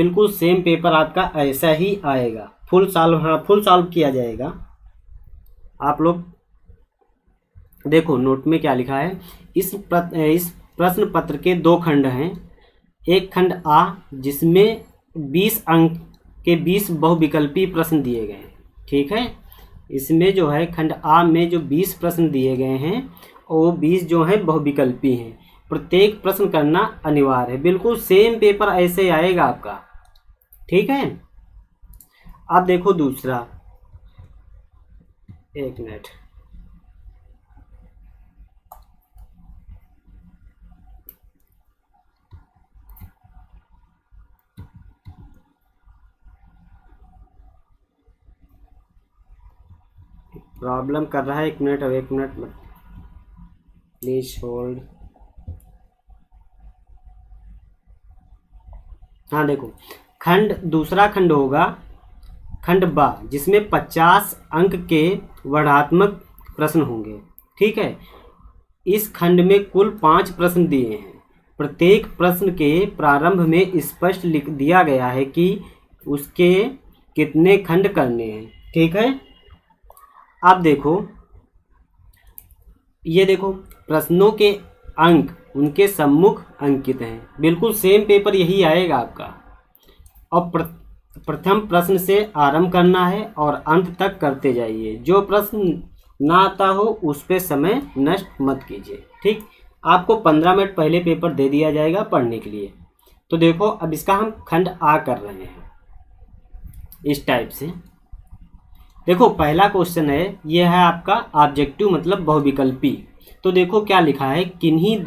बिल्कुल same paper आपका ऐसा ही आएगा, फुल सॉल्व, हाँ फुल सॉल्व किया जाएगा। आप लोग देखो नोट में क्या लिखा है। इस प्रश्न पत्र के दो खंड हैं। एक खंड आ जिसमें 20 अंक के 20 बहुविकल्पी प्रश्न दिए गए हैं, ठीक है। इसमें जो है खंड आ में जो 20 प्रश्न दिए गए हैं वो 20 जो है बहुविकल्पी हैं। प्रत्येक प्रश्न करना अनिवार्य है। बिल्कुल सेम पेपर ऐसे आएगा आपका, ठीक है। अब देखो दूसरा, एक मिनट, प्रॉब्लम कर रहा है, एक मिनट, अब एक मिनट प्लीज होल्ड। हाँ देखो, दूसरा खंड होगा खंड बा जिसमें 50 अंक के वर्णात्मक प्रश्न होंगे, ठीक है। इस खंड में कुल 5 प्रश्न दिए हैं। प्रत्येक प्रश्न के प्रारंभ में स्पष्ट लिख दिया गया है कि उसके कितने खंड करने हैं, ठीक है। अब देखो, ये देखो प्रश्नों के अंक उनके सम्मुख अंकित हैं। बिल्कुल सेम पेपर यही आएगा आपका। और प्रथम प्रश्न से आरंभ करना है और अंत तक करते जाइए। जो प्रश्न ना आता हो उस पे समय नष्ट मत कीजिए, ठीक। आपको 15 मिनट पहले पेपर दे दिया जाएगा पढ़ने के लिए। तो देखो अब इसका हम खंड आ कर रहे हैं इस टाइप से। देखो पहला क्वेश्चन है, यह है आपका ऑब्जेक्टिव मतलब बहुविकल्पी। तो देखो क्या लिखा है, किन्हीं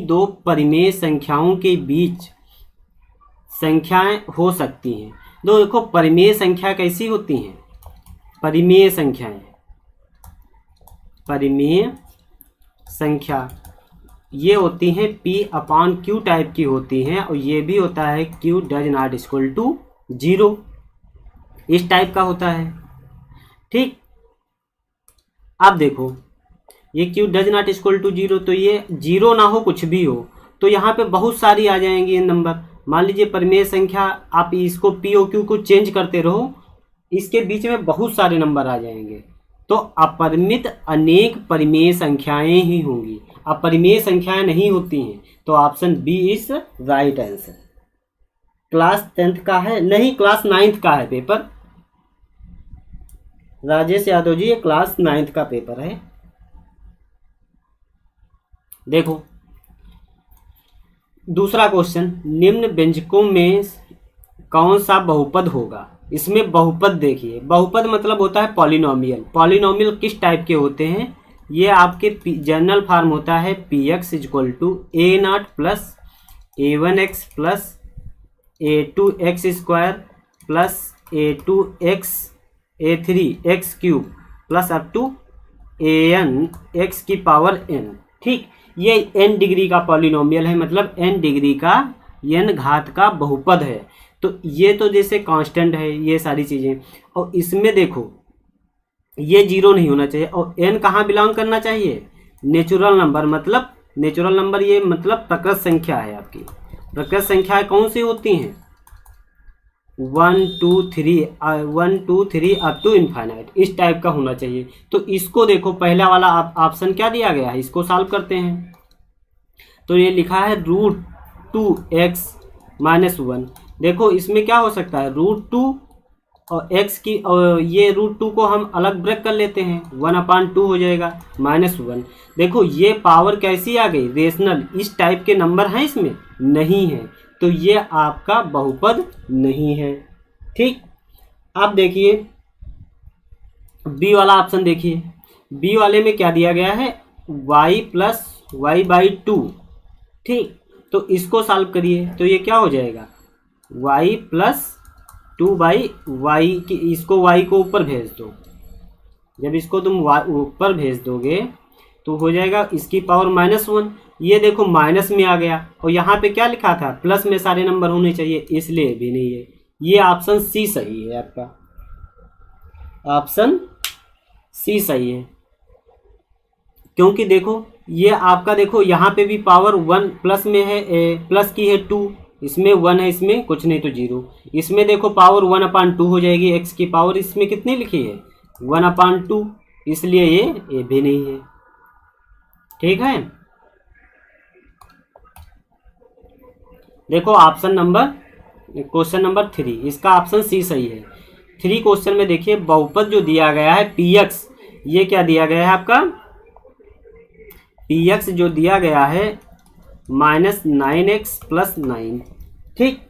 दो परिमेय संख्याओं के बीच संख्याएं हो सकती हैं। देखो परिमेय संख्या कैसी होती हैं, परिमेय संख्या ये होती हैं P/Q टाइप की होती हैं, और ये भी होता है Q does not equal to 0, इस टाइप का होता है, ठीक। अब देखो ये Q does not equal to 0, तो ये 0 ना हो कुछ भी हो, तो यहाँ पे बहुत सारी आ जाएंगी ये नंबर। मान लीजिए परिमेय संख्या, आप इसको P और Q को चेंज करते रहो, इसके बीच में बहुत सारे नंबर आ जाएंगे। तो अपरिमित अनेक परिमेय संख्याएं ही होंगी, अपरिमेय संख्याएं नहीं होती हैं। तो option B is right answer. Class 10th का है, नहीं क्लास 9th का है पेपर, राजेश यादव जी, ये क्लास 9th का पेपर है। देखो दूसरा क्वेश्चन, निम्न व्यंजकों में कौन सा बहुपद होगा। इसमें बहुपद देखिए, बहुपद मतलब होता है पॉलिनोमियल। पॉलिनोमियल किस टाइप के होते हैं, ये आपके जनरल फॉर्म होता है px equal to a0 plus a1x plus a2x square plus a2x a3x cube plus up to an x की पावर n, ठीक। ये n डिग्री का पॉलिनोमियल है, मतलब n डिग्री का n घात का बहुपद है। तो ये तो जैसे कांस्टेंट है ये सारी चीज़ें। और इसमें देखो ये 0 नहीं होना चाहिए, और n कहाँ बिलोंग करना चाहिए, नेचुरल नंबर, मतलब नेचुरल नंबर ये मतलब प्रकृत संख्या है आपकी। प्रकृत संख्याएं कौन सी होती हैं, 1 2 3 अप टू इनफाइनाइट, इस टाइप का होना चाहिए। तो इसको देखो पहला वाला ऑप्शन क्या दिया गया है, इसको सॉल्व करते हैं। तो ये लिखा है √2x - 1। देखो इसमें क्या हो सकता है, √2 और x की, और ये √2 को हम अलग ब्रेक कर लेते हैं, 1/2 हो जाएगा -1। देखो ये पावर कैसी आ गई, रेशनल, इस टाइप के नंबर हैं इसमें नहीं है, तो ये आपका बहुपद नहीं है, ठीक। अब देखिए बी वाला ऑप्शन, देखिए बी वाले में क्या दिया गया है, y प्लस y/2, ठीक। तो इसको सॉल्व करिए, तो ये क्या हो जाएगा, y प्लस 2/y की, इसको y को ऊपर भेज दो। जब इसको तुम ऊपर भेज दोगे तो हो जाएगा इसकी पावर -1। ये देखो माइनस में आ गया, और यहाँ पे क्या लिखा था, प्लस में सारे नंबर होने चाहिए, इसलिए भी नहीं है। ये ऑप्शन सी सही है आपका, ऑप्शन सी सही है। क्योंकि देखो ये आपका, देखो यहाँ पे भी पावर 1 प्लस में है, प्लस की है 2, इसमें 1 है, इसमें कुछ नहीं तो 0। इसमें देखो पावर 1/2 हो जाएगी, x की पावर इसमें कितनी लिखी है 1/2, इसलिए ये भी नहीं है। ठीक है, देखो क्वेश्चन नंबर 3, इसका ऑप्शन सी सही है। 3 क्वेश्चन में देखिए बहुपद जो दिया गया है px, ये क्या दिया गया है आपका px जो दिया गया है -9x + 9। ठीक,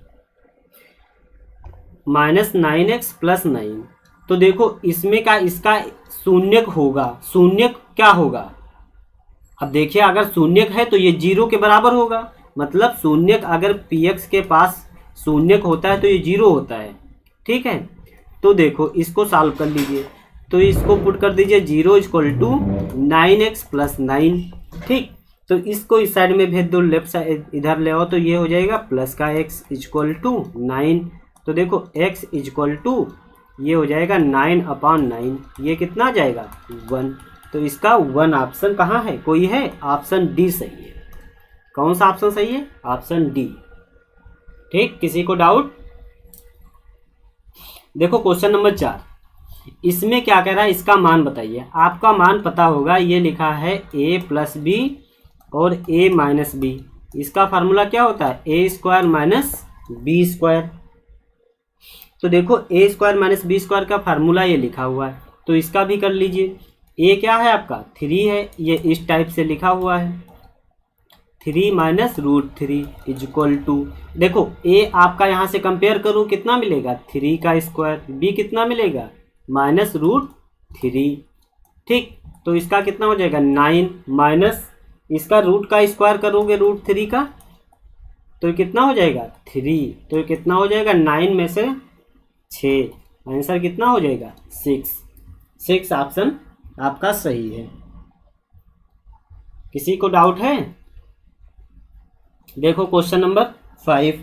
-9x + 9। तो देखो इसमें का इसका शून्यक होगा, शून्यक क्या होगा, अब देखिए अगर शून्यक है तो ये 0 के बराबर होगा, मतलब शून्यक अगर px के पास शून्यक होता है तो ये 0 होता है। ठीक है, तो देखो इसको सॉल्व कर लीजिए, तो इसको पुट कर दीजिए 0 = 9x + 9। ठीक, तो इसको इस साइड में भेज दो, लेफ्ट साइड इधर ले आओ, तो ये हो जाएगा प्लस का x = 9। तो देखो x = ये हो जाएगा 9/9, ये कितना आ जाएगा 1। तो इसका 1 ऑप्शन कहाँ है, कोई है, ऑप्शन डी सही है। कौन सा ऑप्शन सही है, ऑप्शन डी। ठीक, किसी को डाउट? देखो क्वेश्चन नंबर 4, इसमें क्या कह रहा है, इसका मान बताइए। आपका मान पता होगा, ये लिखा है a + b और a - b। इसका फार्मूला क्या होता है, a² - b²। तो देखो a² - b² का फार्मूला ये लिखा हुआ है, तो इसका भी कर लीजिए। a क्या है आपका 3 है, ये इस टाइप से लिखा हुआ है 3 - √3 = देखो a आपका यहाँ से कंपेयर करूँ कितना मिलेगा 3 का स्क्वायर, b कितना मिलेगा -√3। ठीक, तो इसका कितना हो जाएगा 9 माइनस इसका रूट का स्क्वायर करोगे √3 का, तो कितना हो जाएगा 3, तो कितना हो जाएगा 9 में से 6, आंसर कितना हो जाएगा 6 ऑप्शन आपका सही है। किसी को डाउट है? देखो क्वेश्चन नंबर 5,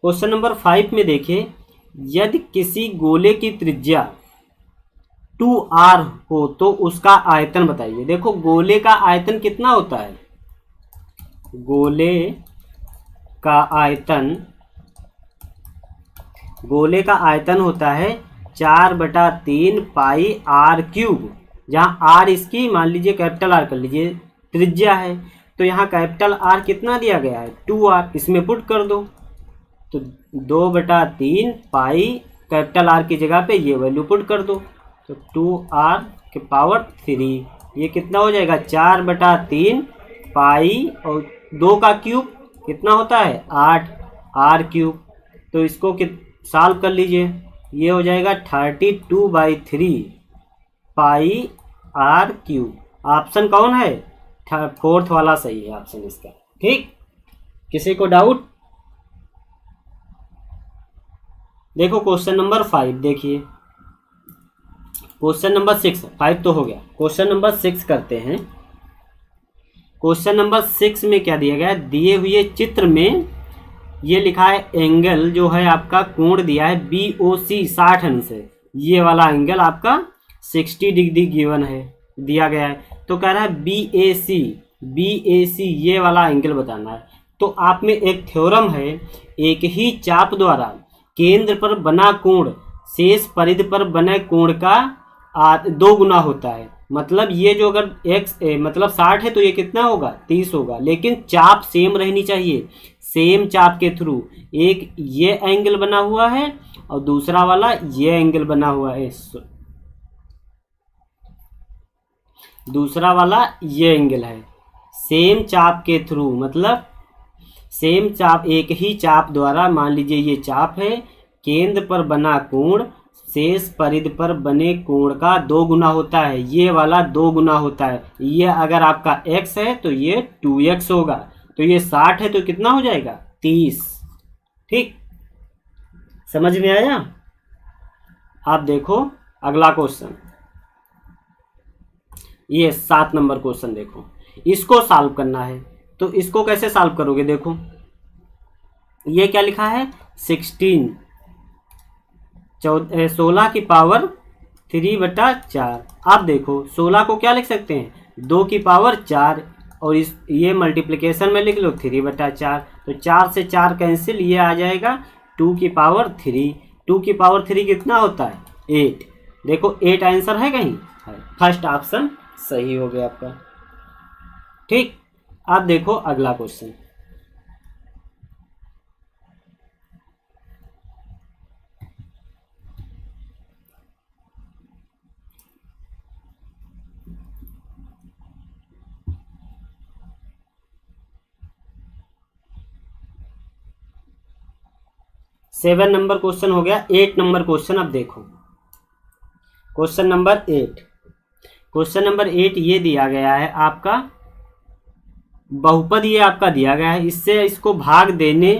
क्वेश्चन नंबर 5 में देखिए, यदि किसी गोले की त्रिज्या 2r हो तो उसका आयतन बताइए। देखो गोले का आयतन कितना होता है, गोले का आयतन होता है 4/3 πr³, जहाँ r इसकी मान लीजिए कैपिटल R कर लीजिए त्रिज्या है, तो यहाँ कैपिटल R कितना दिया गया है 2r, इसमें पुट कर दो, तो 2/3 पाई कैपिटल R की जगह पे ये वैल्यू पुट कर दो, तो 2r⁻3, ये कितना हो जाएगा 4/3 पाई और 2 का क्यूब कितना होता है 8 r³। तो इसको सॉल्व कर लीजिए, ये हो जाएगा 32/3 पाई r³। ऑप्शन कौन है, 4th वाला सही है ऑप्शन इसका। ठीक, किसी को डाउट? देखो क्वेश्चन नंबर 5 देखिए, क्वेश्चन नंबर 6, 5 तो हो गया, क्वेश्चन नंबर 6 करते हैं। क्वेश्चन नंबर 6 में क्या दिया गया है, दिए हुए चित्र में ये लिखा है एंगल जो है आपका कोण दिया है BOC 60 अंश है, ये वाला एंगल आपका 60 डिग्री गिवन है, दिया गया है। तो कह रहा है BAC ये वाला एंगल बताना है। तो आप में एक थ्योरम है, एक ही चाप द्वारा केंद्र पर बना कोण शेष परिधि पर बने कोण का 2 गुना होता है। मतलब ये जो अगर मतलब 60 है तो ये कितना होगा 30 होगा, लेकिन चाप सेम रहनी चाहिए। सेम चाप के थ्रू एक ये एंगल बना हुआ है और दूसरा वाला ये एंगल बना हुआ है, दूसरा वाला ये एंगल है। सेम चाप के थ्रू मतलब सेम चाप, एक ही चाप द्वारा, मान लीजिए ये चाप है, केंद्र पर बना कोण शेष परिधि पर बने कोण का 2 गुना होता है, ये वाला 2 गुना होता है। ये अगर आपका x है तो ये 2x होगा, तो ये 60 है तो कितना हो जाएगा 30। ठीक, समझ में आया? आप देखो अगला क्वेश्चन, ये 7 नंबर क्वेश्चन देखो, इसको सॉल्व करना है। तो इसको कैसे सॉल्व करोगे, देखो ये क्या लिखा है 16 की पावर 3/4। आप देखो 16 को क्या लिख सकते हैं 2 की पावर 4, और इस ये मल्टीप्लिकेशन में लिख लो 3/4। तो 4 से 4 कैंसिल, ये आ जाएगा 2 की पावर 3। 2 की पावर 3 कितना होता है? 8। देखो 8 आंसर है कहीं? है। फर्स्ट ऑप्शन सही हो गया आपका। ठीक, अब देखो अगला क्वेश्चन। सेवन नंबर क्वेश्चन हो गया। 8 नंबर क्वेश्चन अब देखो। क्वेश्चन नंबर 8, क्वेश्चन नंबर 8 ये दिया गया है आपका बहुपद, ये आपका दिया गया है। इससे इसको भाग देने,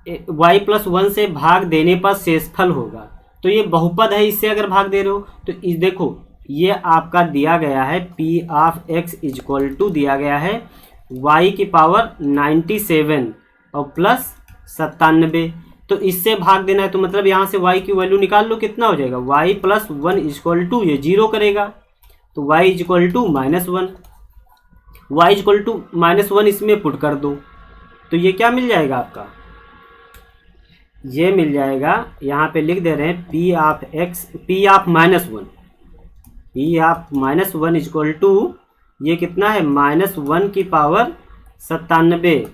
y+1 से भाग देने पर शेषफल होगा। तो ये बहुपद है, इससे अगर भाग दे रहे हो तो इस देखो ये आपका दिया गया है p of x equal to दिया गया है y की पावर 97 और प्लस 97। तो इससे भाग देना है, तो मतलब यहाँ से y की वैल्यू निकाल लो, कितना हो जाएगा? y+1 इक्वल टू, ये 0 करेगा तो y equal to -1, y equal to -1 इसमें पुट कर दो तो ये क्या मिल जाएगा आपका? ये मिल जाएगा, यहाँ पे लिख दे रहे हैं p ऑफ -1 इक्वल टू ये कितना है? -1 की पावर 97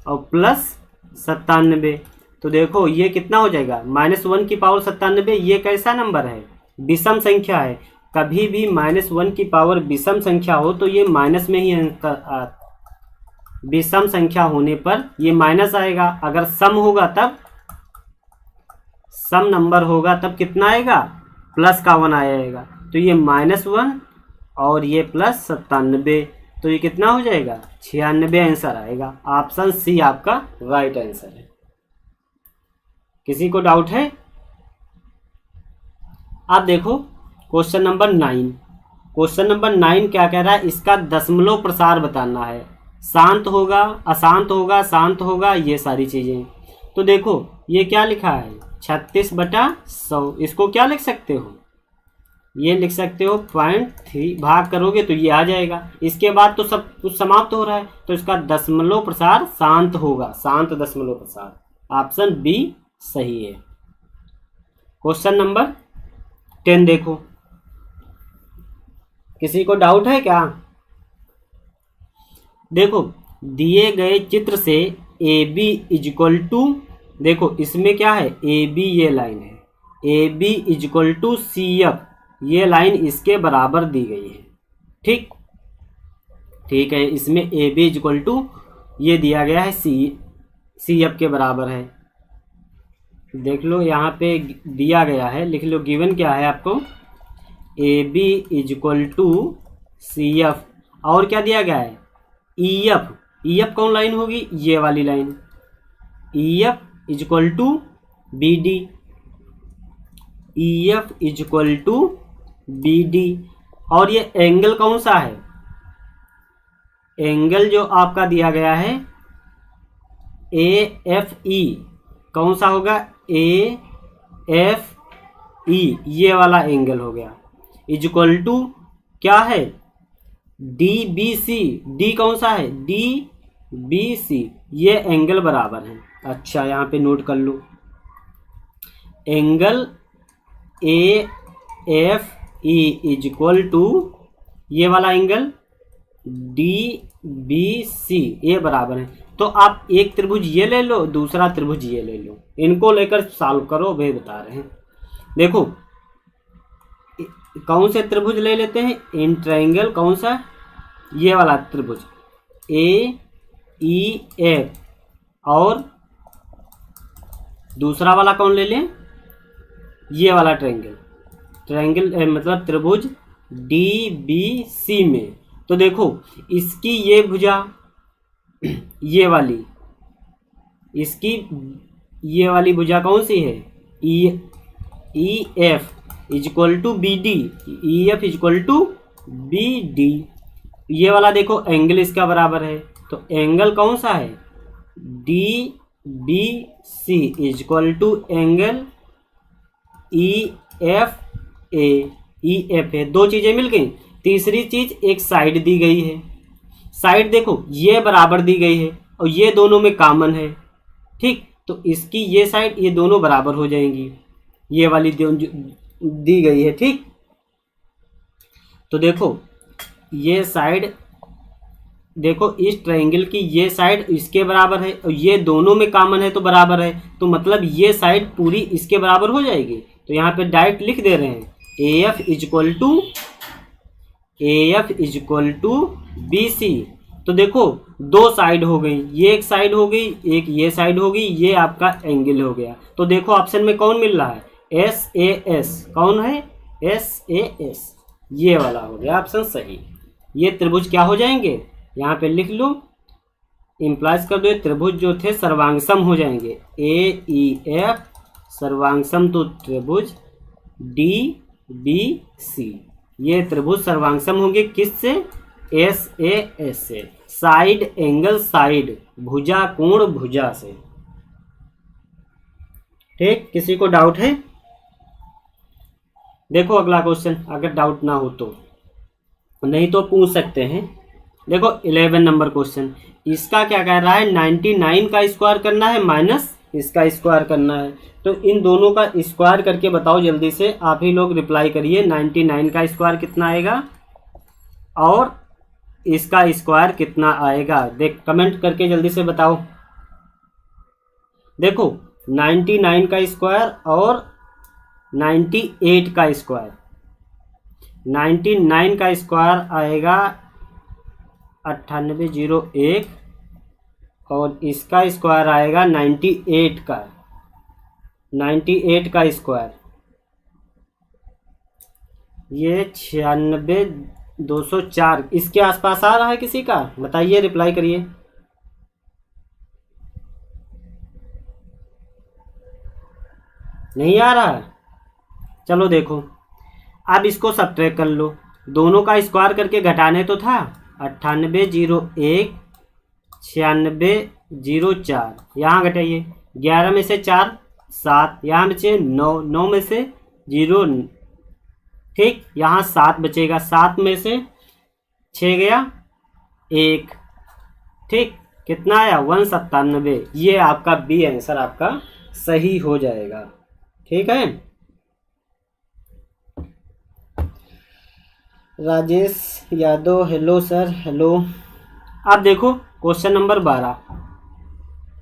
और प्लस 97। तो देखो ये कितना हो जाएगा? -1 की पावर 97। ये कैसा नंबर है? विषम संख्या है। कभी भी -1 की पावर विषम संख्या हो तो ये माइनस में ही विषम संख्या होने पर ये माइनस आएगा। अगर सम होगा तब, सम नंबर होगा तब कितना आएगा? प्लस का 1 आएगा। तो ये -1 और ये प्लस 97, तो ये कितना हो जाएगा? 96 आंसर आएगा। ऑप्शन सी आपका राइट आंसर है। किसी को डाउट है? आप देखो क्वेश्चन नंबर 9। क्वेश्चन नंबर 9 क्या कह रहा है? इसका दशमलव प्रसार बताना है। शांत होगा, अशांत होगा, शांत होगा, ये सारी चीजें। तो देखो ये क्या लिखा है? 36/100। इसको क्या लिख सकते हो? ये लिख सकते हो 0.3, भाग करोगे तो ये आ जाएगा। इसके बाद तो सब कुछ समाप्त हो रहा है, तो इसका दशमलव प्रसार शांत होगा, शांत दशमलव प्रसार। ऑप्शन बी सही है। क्वेश्चन नंबर 10 देखो, किसी को डाउट है क्या? देखो दिए गए चित्र से ए बी इक्वल टू, देखो इसमें क्या है? ए बी ये लाइन है, A B equal to C F, ये लाइन इसके बराबर दी गई है। ठीक, ठीक है। इसमें ए बी इक्वल टू ये दिया गया है सी एफ के बराबर है। देख लो यहाँ पे दिया गया है, लिख लो गिवन क्या है आपको? A B equal to C F, और क्या दिया गया है? E F. ई एफ कौन लाइन होगी? ये वाली line. E F equal to B D, E F equal to B D. और ये एंगल कौन सा है? एंगल जो आपका दिया गया है ए एफ ई, कौन सा होगा? ए एफ ई, ये वाला एंगल हो गया। इक्वल टू क्या है? डी बी सी। डी कौन सा है? डी बी सी, ये एंगल बराबर है। अच्छा यहाँ पे नोट कर लो, angle A F E equal to ये वाला एंगल डी बी सी, ये बराबर है। तो आप एक त्रिभुज ये ले लो, दूसरा त्रिभुज ये ले लो, इनको लेकर सॉल्व करो, वे बता रहे हैं। देखो कौन से त्रिभुज ले लेते हैं? इन ट्रायंगल कौन सा? ये वाला त्रिभुज ए ई एफ, और दूसरा वाला कौन ले लें? ये वाला ट्रायंगल, ट्रायंगल मतलब त्रिभुज डी बी सी में। तो देखो इसकी ये भुजा, ये वाली, इसकी ये वाली भुजा कौन सी है? E F equal to B D, E F equal to B D. ये वाला देखो एंगल इसका बराबर है, तो एंगल कौन सा है? D B C equal to angle E F A, E F है। दो चीजें मिल गई। तीसरी चीज एक साइड दी गई है, साइड देखो ये बराबर दी गई है और ये दोनों में कॉमन है। ठीक, तो इसकी ये साइड ये दोनों बराबर हो जाएंगी, ये वाली दी गई है। ठीक, तो देखो ये साइड, देखो इस ट्रायंगल की ये साइड इसके बराबर है और ये दोनों में कॉमन है तो बराबर है, तो मतलब ये साइड पूरी इसके बराबर हो जाएगी। तो यहाँ पे डायरेक्ट लिख दे रहे हैं AF is equal to BC। तो देखो दो साइड हो गई, ये एक साइड हो गई, एक ये साइड हो गई, ये आपका एंगल हो गया। तो देखो ऑप्शन में कौन मिल रहा है, SAS। कौन है, SAS, ये वाला हो गया ऑप्शन सही। ये त्रिभुज क्या हो जाएंगे, यहाँ पे लिख लो, इम्प्लाइज कर दो, ये त्रिभुज जो थे सर्वांगसम हो जाएंगे। AEF सर्वांगसम तो त्रिभुज DBC, ये त्रिभुज सर्वांगसम होंगे किससे, SAS से। साइड एंगल साइड, भुजा कोण भुजा से। ठीक, किसी को डाउट है? देखो अगला क्वेश्चन, अगर डाउट ना हो तो, नहीं तो पूछ सकते हैं। देखो 11 नंबर क्वेश्चन, इसका क्या कह रहा है, 99 का स्क्वायर करना है माइनस इसका स्क्वायर करना है। तो इन दोनों का स्क्वायर करके बताओ जल्दी से, आप ही लोग रिप्लाई करिए। 99 का स्क्वायर कितना आएगा और इसका स्क्वायर कितना आएगा, देख कमेंट करके जल्दी से बताओ। देखो 99 का स्क्वायर और 98 का स्क्वायर, 99 का स्क्वायर आएगा 9801 और इसका स्क्वायर आएगा 98 का स्क्वायर, ये 96204 इसके आसपास आ रहा है। किसी का बताइए, रिप्लाई करिए। नहीं आ रहा है, चलो देखो अब इसको सब्ट्रैक्ट कर लो, दोनों का स्क्वायर करके घटाने तो था। 9801 9604, यहाँ घटाइए, 11 में से 4 7, यहाँ बचे 9, 9 में से 0, ठीक, यहाँ 7 बचेगा, 7 में से 6 गया 1, ठीक, कितना आया 197। ये आपका बी आंसर आपका सही हो जाएगा। ठीक है, Rajesh Yadav, hello sir, hello. अब देखो क्वेश्चन नंबर 12,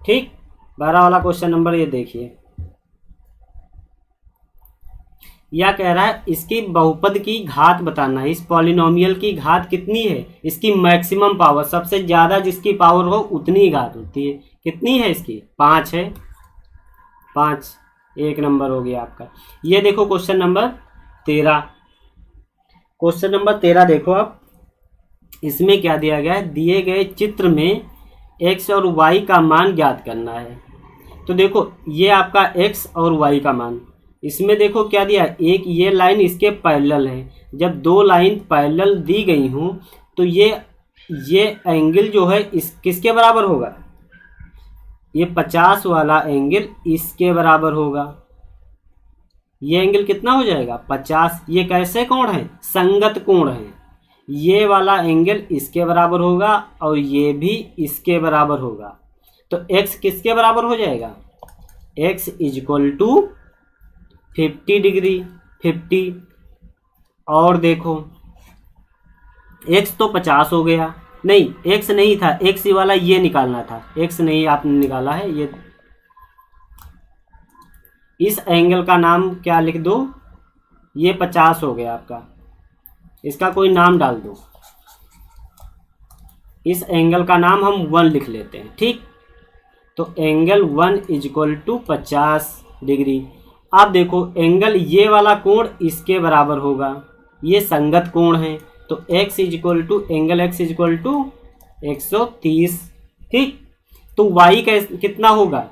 ठीक, 12 वाला क्वेश्चन नंबर ये देखिए, यह कह रहा है इसकी बहुपद की घात बताना है। इस पॉलिनोमियल की घात कितनी है, इसकी मैक्सिमम पावर, सबसे ज्यादा जिसकी पावर हो उतनी ही घात होती है। कितनी है इसकी, 5 है, 5, 1 नंबर हो गया आपका। ये देखो क्वेश्चन नंबर 13, क्वेश्चन नंबर 13 देखो आप, इसमें क्या दिया गया है, दिए गए चित्र में x और y का मान ज्ञात करना है। तो देखो ये आपका x और y का मान, इसमें देखो क्या दिया है, एक ये लाइन इसके पैरेलल है। जब दो लाइन पैरेलल दी गई हों तो ये एंगल जो है इस किसके बराबर होगा, ये 50 वाला एंगल इसके बराबर होगा। ये एंगल कितना हो जाएगा 50। ये कैसे कोण है, संगत कोण है। ये वाला एंगल इसके बराबर होगा और ये भी इसके बराबर होगा। तो x किसके बराबर हो जाएगा, x is equal to 50 degree, 50। और देखो x तो 50 हो गया, नहीं x नहीं था, x वाला ये निकालना था, x नहीं आपने निकाला है। ये इस एंगल का नाम क्या लिख दो, ये 50 हो गया आपका, इसका कोई नाम डाल दो। इस एंगल का नाम हम 1 लिख लेते हैं, ठीक। तो angle 1 is equal to 50 degree. अब देखो एंगल ये वाला कोण इसके बराबर होगा, ये संगत कोण है। तो x is equal to angle x is equal to 130, ठीक। तो y का कितना होगा,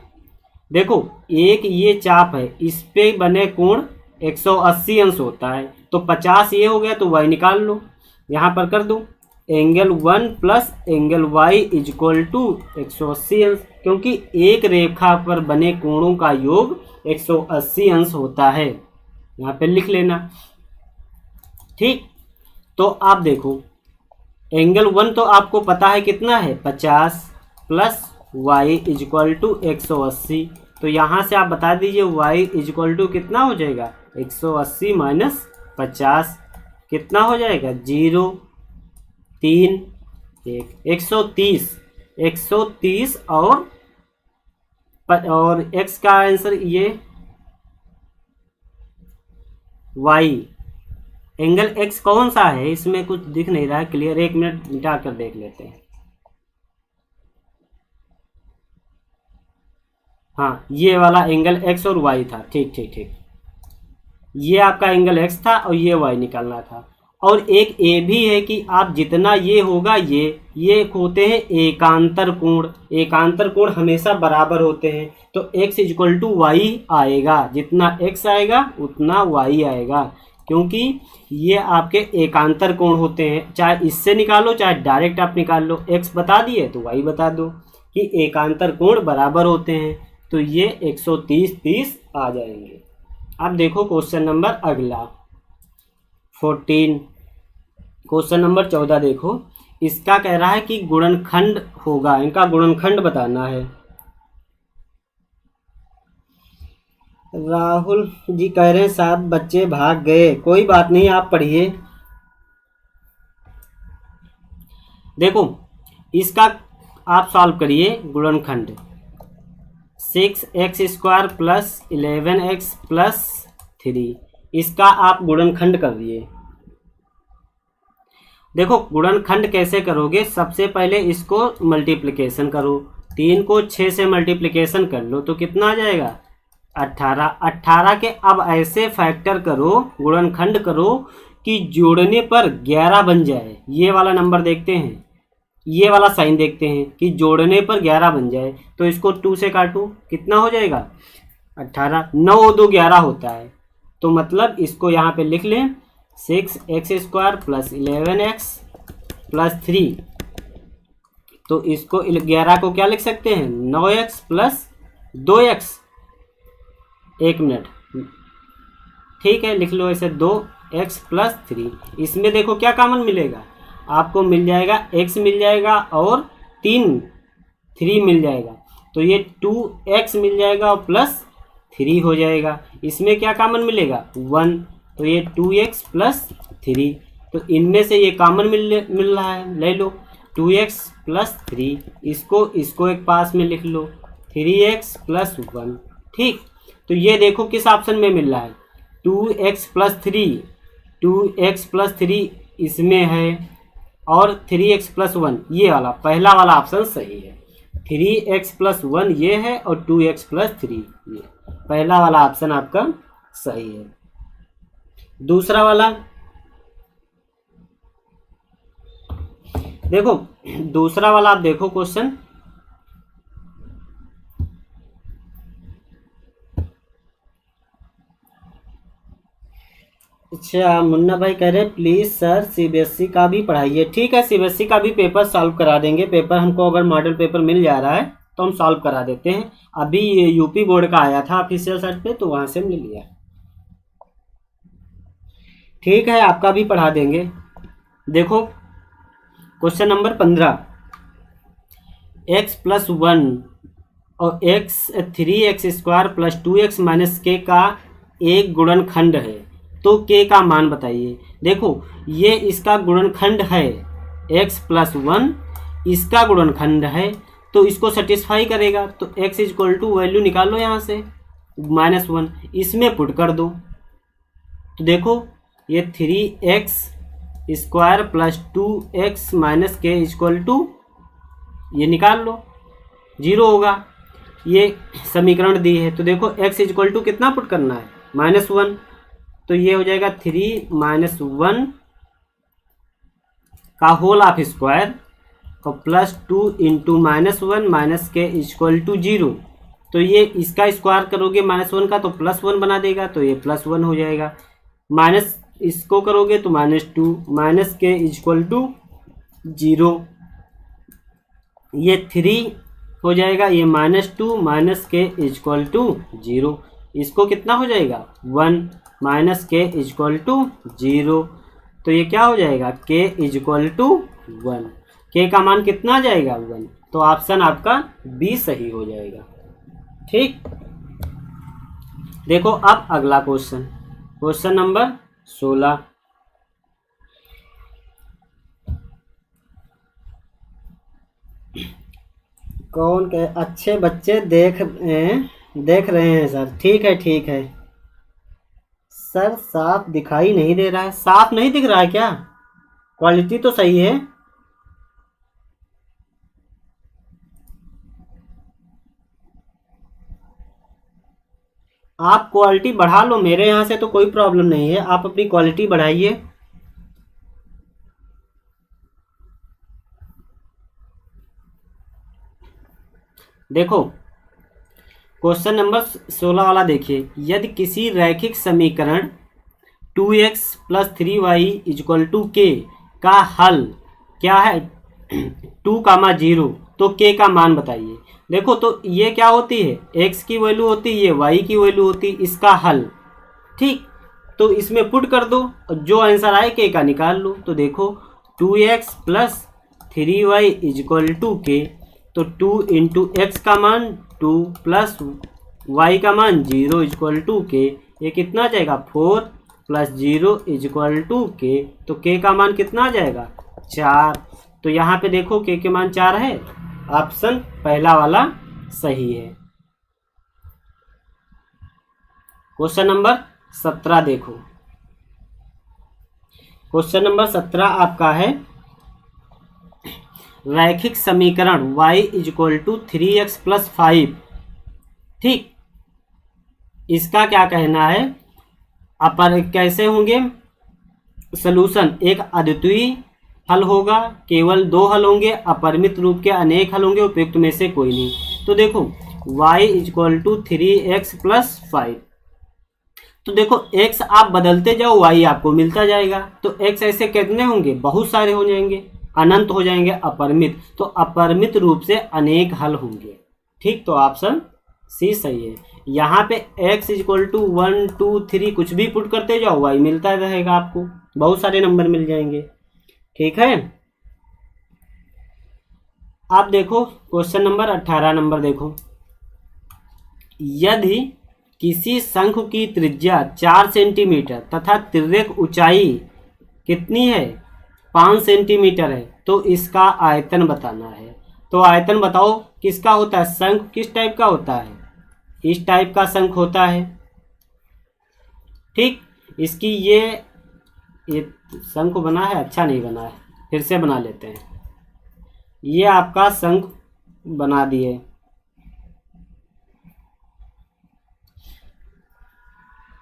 देखो एक ये चाप है, इस पे बने कोण 180 अंश होता है। तो 50 ये हो गया, तो y निकाल लो, यहाँ पर कर दो angle 1 plus angle y is equal to 180 अंश, क्योंकि एक रेखा पर बने कोणों का योग 180 अंश होता है। यहाँ पे लिख लेना, ठीक। तो आप देखो एंगल 1 तो आपको पता है कितना है 50 प्लस y इजक्वल टू 180। तो यहाँ से आप बता दीजिए y इजक्वल टू कितना हो जाएगा, 180 माइनस 50 कितना हो जाएगा, 0 3 1 130 130 और x का आंसर ये y एंगल x कौन सा है, इसमें कुछ दिख नहीं रहा है क्लियर, 1 मिनट मिटा कर देख लेते हैं। हाँ ये वाला एंगल x और y था, ठीक ठीक ठीक, ये आपका एंगल x था और ये y निकालना था। और एक ये भी है कि आप जितना ये होगा ये होते हैं एकांतर कोण, एकांतर कोण हमेशा बराबर होते हैं, तो x इक्वल टू वाई आएगा, जितना x आएगा उतना y आएगा, क्योंकि ये आपके एकांतर कोण होते हैं, चाहे इससे निकालो चाहे डायरेक्ट आप निकाल लो, x बता दिए तो y बता दो कि एकांतर कोण बराबर होते हैं, तो ये 130 30 आ जाएंगे। अब देखो क्वेश्चन नंबर अगला 14, क्वेश्चन नंबर 14 देखो, इसका कह रहा है कि गुणनखंड होगा, इनका गुणनखंड बताना है। राहुल जी कह रहे हैं साहब बच्चे भाग गए, कोई बात नहीं आप पढ़िए। देखो इसका आप सॉल्व करिए गुणनखंड, 6x² प्लस 11x प्लस 3, इसका आप गुणनखंड कर दिए। देखो गुणनखंड कैसे करोगे, सबसे पहले इसको मल्टीप्लिकेशन करो, 3 को 6 से मल्टीप्लिकेशन कर लो तो कितना आ जाएगा 18। 18 के अब ऐसे फैक्टर करो, गुणनखंड करो कि जोड़ने पर 11 बन जाए। ये वाला नंबर देखते हैं, ये वाला साइन देखते हैं कि जोड़ने पर 11 बन जाए, तो इसको 2 से काटो कितना हो जाएगा 18, 9 और 2 11 होता है, तो मतलब इसको यहाँ पे लिख लें 6x² प्लस 11x प्लस 3, तो इसको 11 को क्या लिख सकते हैं 9x प्लस 2x, 1 मिनट ठीक है लिख लो ऐसे 2x प्लस 3। इसमें देखो क्या कॉमन मिलेगा, आपको मिल जाएगा x मिल जाएगा और 3 मिल जाएगा, तो ये 2x मिल जाएगा और प्लस 3 हो जाएगा। इसमें क्या कॉमन मिलेगा 1, तो ये 2x प्लस 3, तो इनमें से ये कॉमन मिल रहा है, ले लो 2x प्लस 3, इसको एक पास में लिख लो 3x प्लस 1, ठीक। तो ये देखो किस ऑप्शन में मिल रहा है 2x प्लस 3, 2x प्लस 3 इसमें है और 3x प्लस 1 ये वाला पहला वाला ऑप्शन सही है, 3x प्लस 1 ये है और 2x प्लस 3 ये, पहला वाला ऑप्शन आपका सही है। दूसरा वाला देखो, दूसरा वाला आप देखो क्वेश्चन, अच्छा मुन्ना भाई कह रहे हैं प्लीज़ सर सीबीएसई का भी पढ़ाइए, ठीक है सीबीएसई का भी पेपर सॉल्व करा देंगे, पेपर हमको अगर मॉडल पेपर मिल जा रहा है तो हम सॉल्व करा देते हैं। अभी ये यूपी बोर्ड का आया था ऑफिशियल साइट पे, तो वहाँ से मिल लिया, ठीक है आपका भी पढ़ा देंगे। देखो क्वेश्चन नंबर 15, x प्लस 1 और 3x² plus 2x minus k का एक गुणनखंड है, तो k का मान बताइए। देखो ये इसका गुणनखंड है, x प्लस 1 इसका गुणनखंड है, तो इसको सेटिस्फाई करेगा, तो x इक्वल टू वैल्यू निकाल लो यहाँ से -1, इसमें पुट कर दो, तो देखो ये 3x² plus 2x minus k equal to ये निकाल लो 0 होगा, ये समीकरण दी है। तो देखो x इक्वल टू कितना पुट करना है -1, तो ये हो जाएगा 3 - 1 का होल ऑफ स्क्वायर और प्लस 2 इंटू -1 माइनस के इक्वल टू 0, तो ये इसका स्क्वायर करोगे -1 का तो +1 बना देगा, तो ये +1 हो जाएगा, माइनस इसको करोगे तो -2 माइनस के इक्वल टू 0, ये 3 हो जाएगा, ये -2 माइनस के इक्वल टू 0, इसको कितना हो जाएगा 1 माइनस के इक्वल टू 0, तो ये क्या हो जाएगा k इक्वल टू 1, k का मान कितना आ जाएगा 1, तो ऑप्शन आपका बी सही हो जाएगा। ठीक, देखो अब अगला क्वेश्चन, क्वेश्चन नंबर 16। कौन के अच्छे बच्चे देख रहे हैं सर। ठीक है ठीक है सर, साफ दिखाई नहीं दे रहा है। साफ नहीं दिख रहा है क्या? क्वालिटी तो सही है। आप क्वालिटी बढ़ा लो, मेरे यहाँ से तो कोई प्रॉब्लम नहीं है, आप अपनी क्वालिटी बढ़ाइए। देखो क्वेश्चन नंबर 16 वाला देखिए, यदि किसी रैखिक समीकरण 2x plus 3y equal to के का हल क्या है 2, 0, तो k का मान बताइए। देखो तो ये क्या होती है, x की वैल्यू होती है, ये y की वैल्यू होती है, इसका हल। ठीक, तो इसमें पुट कर दो, जो आंसर आए k का निकाल लो। तो देखो 2x plus 3y equal to के, तो 2 इंटू एक्स का मान 2 प्लस y का मान 0 इक्वल टू के, ये कितना आ जाएगा 4 प्लस 0 इक्वल टू के, तो k का मान कितना आ जाएगा 4। तो यहाँ पे देखो k के मान 4 है, ऑप्शन पहला वाला सही है। क्वेश्चन नंबर 17 देखो, क्वेश्चन नंबर 17 आपका है रैखिक समीकरण y equal to 3x plus 5। ठीक, इसका क्या कहना है, अपर कैसे होंगे सलूशन, एक अद्वितीय हल होगा, केवल 2 हल होंगे, अपरिमित रूप के अनेक हल होंगे, उपयुक्त में से कोई नहीं। तो देखो y equal to 3x plus 5, तो देखो x आप बदलते जाओ y आपको मिलता जाएगा, तो x ऐसे कितने होंगे, बहुत सारे हो जाएंगे, अनंत हो जाएंगे, अपरिमित, तो अपरिमित रूप से अनेक हल होंगे। ठीक, तो ऑप्शन सी सही है। यहाँ पे x इक्वल टू 1 2 3 कुछ भी पुट करते जाओ y मिलता रहेगा, आपको बहुत सारे नंबर मिल जाएंगे। ठीक है, आप देखो क्वेश्चन नंबर 18 नंबर देखो, यदि किसी शंकु की त्रिज्या 4 सेंटीमीटर तथा तिर्यक ऊंचाई कितनी है 5 सेंटीमीटर है, तो इसका आयतन बताना है। तो आयतन बताओ किसका होता है, शंख किस टाइप का होता है, इस टाइप का शंख होता है। ठीक, इसकी ये शंख बना है, अच्छा नहीं बना है, फिर से बना लेते हैं। ये आपका शंख बना दिए,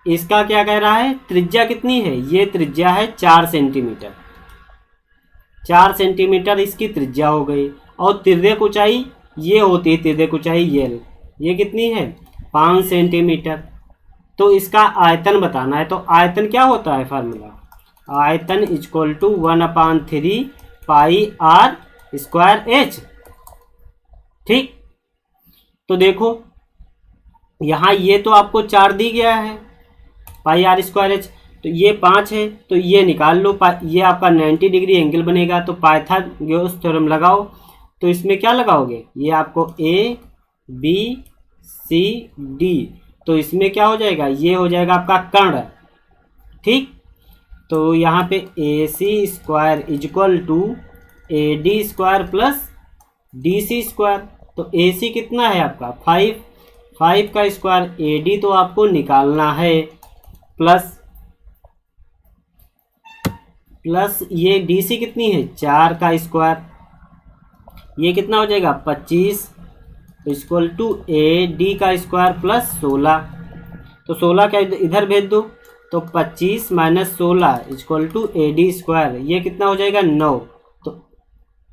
इसका क्या कह रहा है, त्रिज्या कितनी है, ये त्रिज्या है 4 सेंटीमीटर, 4 सेंटीमीटर इसकी त्रिज्या हो गई, और तिर्यक ऊंचाई ये होती है, तिर्यक ऊंचाई ये कितनी है 5 सेंटीमीटर। तो इसका आयतन बताना है, तो आयतन क्या होता है फार्मूला, आयतन equal to 1/3 pi R square H. ठीक, तो देखो यहाँ ये तो आपको 4 दी गया है पाई आर स्क्वायर एच, तो ये 5 है, तो ये निकाल लो, ये आपका 90 डिग्री एंगल बनेगा। तो पाइथागोरस थ्योरम लगाओ, तो इसमें क्या लगाओगे, ये आपको ए बी सी डी, तो इसमें क्या हो जाएगा, ये हो जाएगा आपका कर्ण। ठीक, तो यहाँ पे A C square equal to A D square plus D C square, तो ए सी कितना है आपका 5, 5 का स्क्वायर, ए डी तो आपको निकालना है, प्लस ये डी सी कितनी है 4 का स्क्वायर, ये कितना हो जाएगा 25 इक्वल टू ए डी का स्क्वायर प्लस 16, तो 16 का इधर भेज दो, तो 25 minus 16 equal to A D square, ये कितना हो जाएगा 9, तो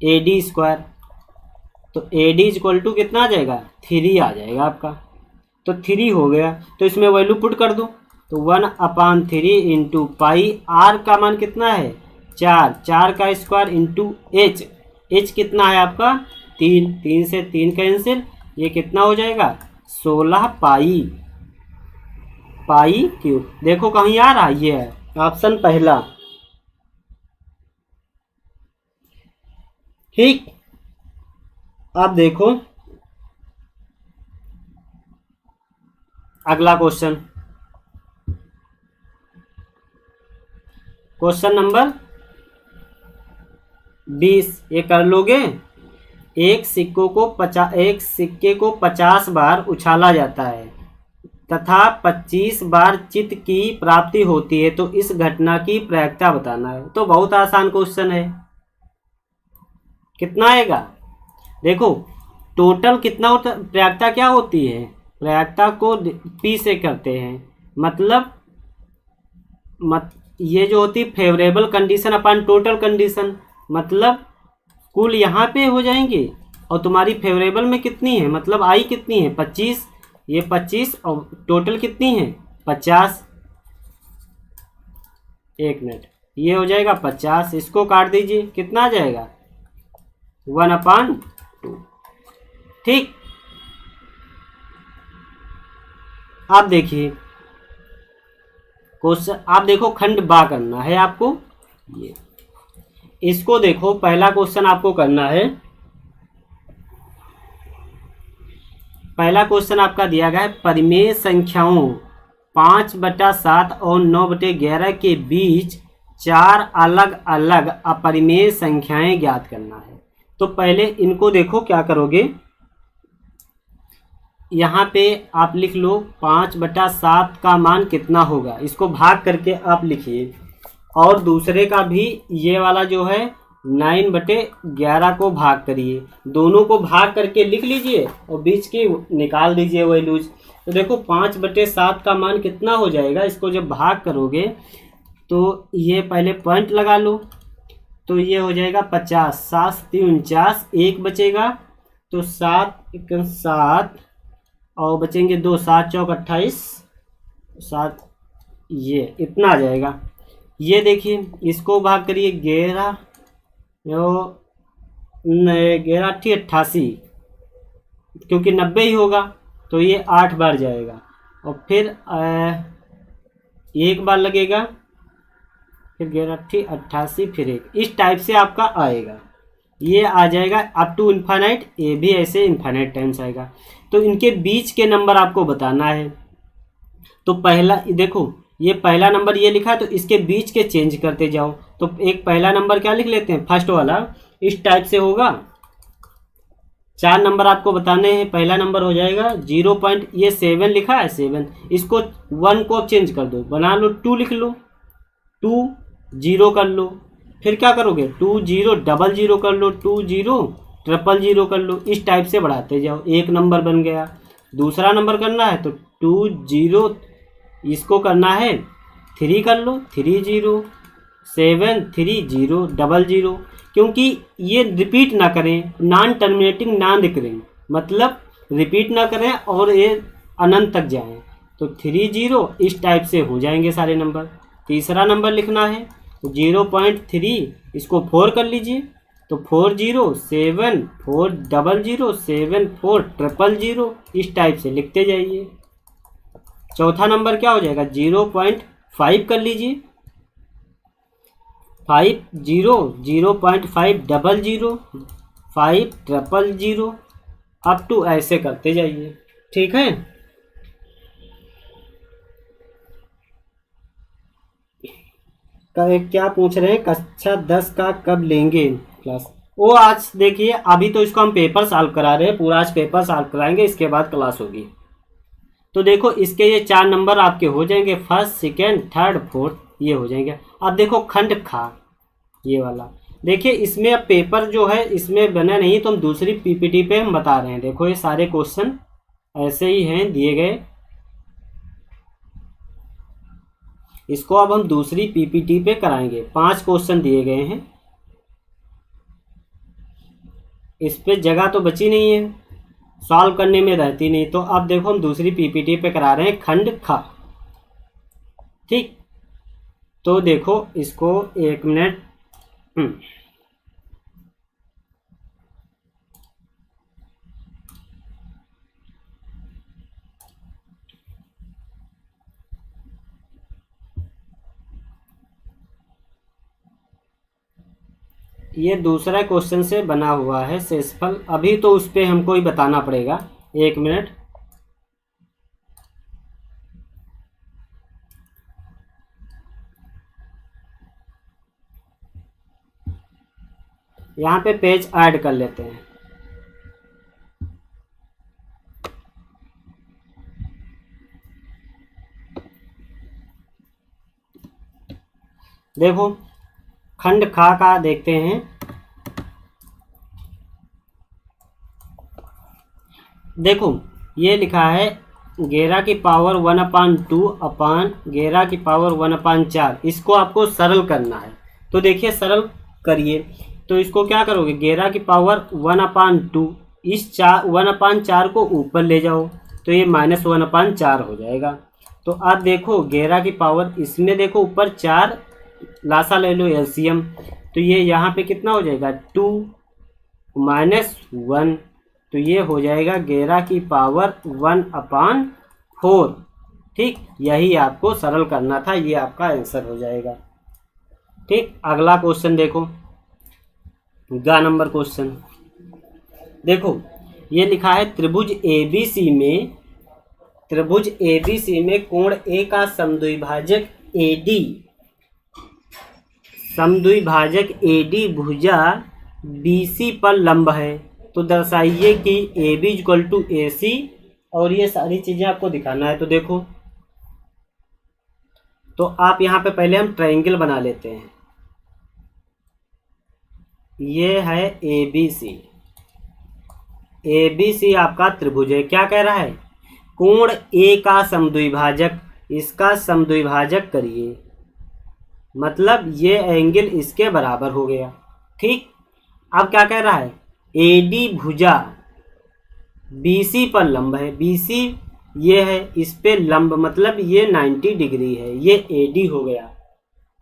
ए डी स्क्वायर, तो ए डी इक्वल टू कितना आ जाएगा 3 आ जाएगा आपका, तो 3 हो गया। तो इसमें वैल्यू पुट कर दो, तो 1/3 इंटू पाई आर का मान कितना है 4, 4 का स्क्वायर इंटू एच, एच कितना है आपका 3, 3 से 3 कैंसिल, ये कितना हो जाएगा 16 पाई क्यूब। देखो कहीं आ रहा है, ये है ऑप्शन पहला। ठीक, अब देखो अगला क्वेश्चन, क्वेश्चन नंबर 20, ये कर लोगे। एक सिक्के को 50 बार उछाला जाता है तथा 25 बार चित्त की प्राप्ति होती है, तो इस घटना की प्रायिकता बताना है। तो बहुत आसान क्वेश्चन है। कितना आएगा? देखो टोटल कितना होता, प्रायिकता क्या होती है? प्रायिकता को पी से करते हैं, मतलब ये जो होती फेवरेबल कंडीशन अपन टोटल कंडीशन, मतलब कुल यहाँ पे हो जाएंगे और तुम्हारी फेवरेबल में कितनी है, मतलब आई कितनी है 25, ये 25 और टोटल कितनी है 50। एक मिनट, ये हो जाएगा 50, इसको काट दीजिए, कितना आ जाएगा 1/2। ठीक, आप देखिए क्वेश्चन, आप देखो खंड बा करना है आपको। ये इसको देखो, पहला क्वेश्चन आपको करना है। पहला क्वेश्चन आपका दिया गया है परिमेय संख्याओं 5/7 और 9/11 के बीच 4 अलग अलग अपरिमेय संख्याएं ज्ञात करना है। तो पहले इनको देखो क्या करोगे, यहाँ पे आप लिख लो 5/7 का मान कितना होगा, इसको भाग करके आप लिखिए। और दूसरे का भी ये वाला जो है 9/11 को भाग करिए, दोनों को भाग करके लिख लीजिए और बीच की निकाल दीजिए वैल्यूज। तो देखो 5/7 का मान कितना हो जाएगा, इसको जब भाग करोगे तो ये पहले पॉइंट लगा लो, तो ये हो जाएगा 50, 7×3 = 49, एक बचेगा तो 7×7 और बचेंगे 2, 7×4 = 28, 7, ये इतना आ जाएगा। ये देखिए इसको भाग करिए 11, 88, क्योंकि 90 ही होगा तो ये 8 बार जाएगा और फिर एक बार लगेगा, फिर 88, फिर एक, इस टाइप से आपका आएगा। ये आ जाएगा अप टू इन्फाइनाइट, ये भी ऐसे इन्फाइनाइट टाइम्स आएगा। तो इनके बीच के नंबर आपको बताना है। तो पहला देखो, ये पहला नंबर ये लिखा है तो इसके बीच के चेंज करते जाओ। तो एक पहला नंबर क्या लिख लेते हैं, फर्स्ट वाला इस टाइप से होगा। 4 नंबर आपको बताने हैं। पहला नंबर हो जाएगा 0 पॉइंट, ये 7 लिखा है 7, इसको 1 को चेंज कर दो, बना लो 2 लिख लो, 2 0 कर लो, फिर क्या करोगे 2 0 00 कर लो, 2 0 000 कर लो, इस टाइप से बढ़ाते जाओ, एक नंबर बन गया। दूसरा नंबर करना है तो 2 0, इसको करना है 3 कर लो, 3 0 7 3 0 00, क्योंकि ये रिपीट ना करें, नॉन टर्मिनेटिंग नॉन रिकरिंग, मतलब रिपीट ना करें और ये अनंत तक जाएं। तो 3 0 इस टाइप से हो जाएंगे सारे नंबर। तीसरा नंबर लिखना है तो 0.3, इसको 4 कर लीजिए, तो 4 0 7 4 00 7 4 000, इस टाइप से लिखते जाइए। चौथा नंबर क्या हो जाएगा 0.5 कर लीजिए, 5 0 0.5 00 5 000, अप टू ऐसे करते जाइए। ठीक है, क्या पूछ रहे हैं, कक्षा 10 का कब लेंगे क्लास? वो आज देखिए, अभी तो इसको हम पेपर सॉल्व करा रहे हैं, पूरा आज पेपर सॉल्व कराएंगे, इसके बाद क्लास होगी। तो देखो इसके ये 4 नंबर आपके हो जाएंगे, फर्स्ट सेकेंड थर्ड फोर्थ, ये हो जाएंगे। अब देखो खंड खा, ये वाला देखिए, इसमें अब पेपर जो है इसमें बना नहीं, तो हम दूसरी पीपीटी पे हम बता रहे हैं। देखो ये सारे क्वेश्चन ऐसे ही हैं दिए गए, इसको अब हम दूसरी पीपीटी पे कराएंगे। 5 क्वेश्चन दिए गए हैं, इस पे जगह तो बची नहीं है, सॉल्व करने में रहती नहीं। तो अब देखो हम दूसरी पीपीटी पे करा रहे हैं खंड खा। ठीक, तो देखो इसको 1 मिनट, ये दूसरा क्वेश्चन से बना हुआ है शेषफल। अभी तो उस पर हमको ही बताना पड़ेगा, 1 मिनट। यहाँ पे पेज ऐड कर लेते हैं। देखो खंड खा का देखते हैं। देखो ये लिखा है 11 की पावर 1/2 अपान 11 की पावर 1/4। इसको आपको सरल करना है। तो देखिए सरल करिए, तो इसको क्या करोगे, 11 की पावर 1/2, इस 1/4 को ऊपर ले जाओ तो ये -1/4 हो जाएगा। तो अब देखो 11 की पावर, इसमें देखो ऊपर 4 लासा ले लो एलसीएम, तो ये यहाँ पे कितना हो जाएगा 2 - 1, तो ये हो जाएगा 11 की पावर 1/4। ठीक, यही आपको सरल करना था, ये आपका आंसर हो जाएगा। ठीक, अगला क्वेश्चन देखो, गा नंबर क्वेश्चन। देखो ये लिखा है त्रिभुज एबीसी में कोण ए का समद्विभाजक एडी भुजा बीसी पर लंब है। तो दर्शाइए कि AB = AC, और ये सारी चीजें आपको दिखाना है। तो देखो, तो आप यहाँ पे पहले हम ट्रायंगल बना लेते हैं। ये है ABC आपका त्रिभुज है। क्या कह रहा है, कोण A का समद्विभाजक, इसका समद्विभाजक करिए, मतलब ये एंगल इसके बराबर हो गया। ठीक, अब क्या कह रहा है, एडी भुजा BC पर लंब है। BC ये है, इस पे लंब मतलब ये 90 डिग्री है, ये AD हो गया।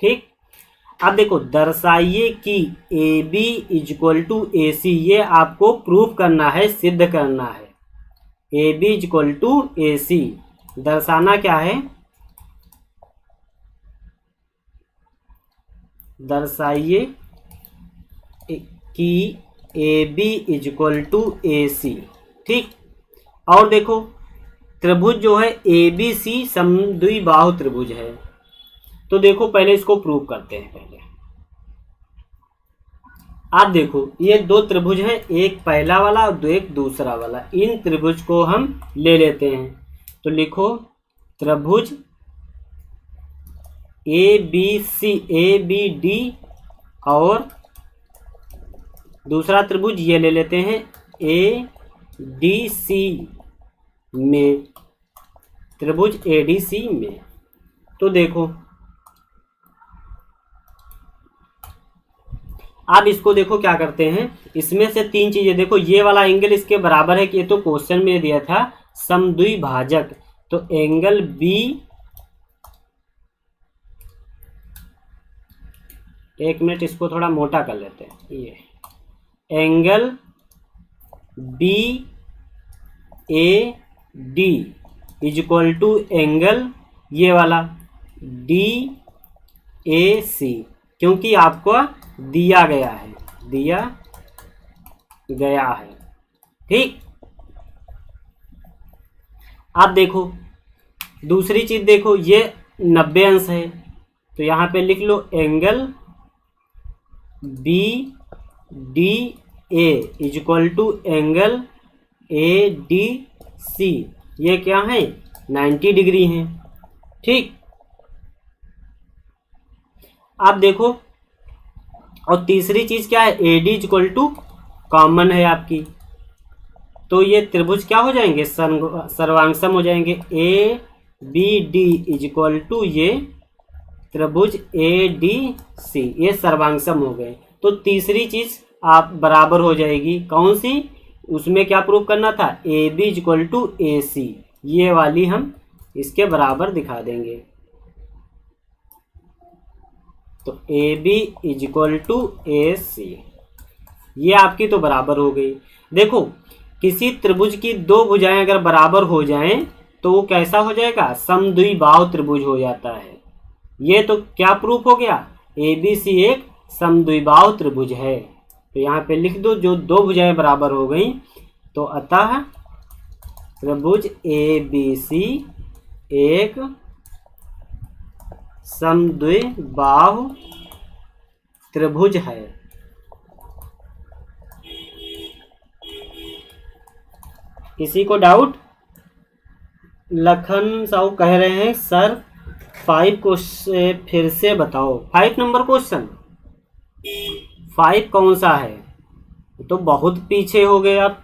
ठीक, अब देखो दर्शाइए कि AB = AC, ये आपको प्रूफ करना है, सिद्ध करना है। AB = AC दर्शाना क्या है, दर्शाइए कि AB = AC। ठीक, और देखो त्रिभुज जो है ABC समद्विबाहु त्रिभुज है। तो देखो पहले इसको प्रूव करते हैं। पहले आप देखो ये 2 त्रिभुज है, एक पहला वाला और एक दूसरा वाला। इन त्रिभुज को हम ले लेते हैं। तो लिखो त्रिभुज ABD और दूसरा त्रिभुज ये ले लेते हैं ADC में, त्रिभुज ADC में। तो देखो अब इसको देखो क्या करते हैं, इसमें से 3 चीजें देखो, ये वाला एंगल इसके बराबर है कि ये तो क्वेश्चन में दिया था समद्विभाजक। तो एंगल B, 1 मिनट इसको थोड़ा मोटा कर लेते हैं। ये एंगल BAD = एंगल ये वाला DAC, क्योंकि आपको दिया गया है। ठीक, आप देखो दूसरी चीज देखो, ये 90 अंश है, तो यहाँ पे लिख लो एंगल BDA = एंगल ADC, ये क्या है 90 डिग्री है। ठीक, आप देखो, और तीसरी चीज क्या है, AD = कॉमन है आपकी, तो ये त्रिभुज क्या हो जाएंगे, सर्वांगसम हो जाएंगे। ABD = ये त्रिभुज ADC, ये सर्वांगसम हो गए। तो तीसरी चीज आप बराबर हो जाएगी, कौन सी, उसमें क्या प्रूफ करना था, AB = AC, ये वाली हम इसके बराबर दिखा देंगे। तो AB = AC, ये आपकी तो बराबर हो गई। देखो किसी त्रिभुज की 2 भुजाएं अगर बराबर हो जाएं तो वो कैसा हो जाएगा, समद्विबाहु त्रिभुज हो जाता है। ये तो क्या प्रूफ हो गया, ABC एक समद्विबाहु त्रिभुज है। तो यहाँ पे लिख दो, जो दो भुजाएं बराबर हो गई, तो अतः त्रिभुज ABC एक समद्विबाहु त्रिभुज है। किसी को डाउट? लखन साहू कह रहे हैं सर 5 क्वेश्चन फिर से बताओ। 5 नंबर क्वेश्चन 5 कौन सा है? तो बहुत पीछे हो गए आप।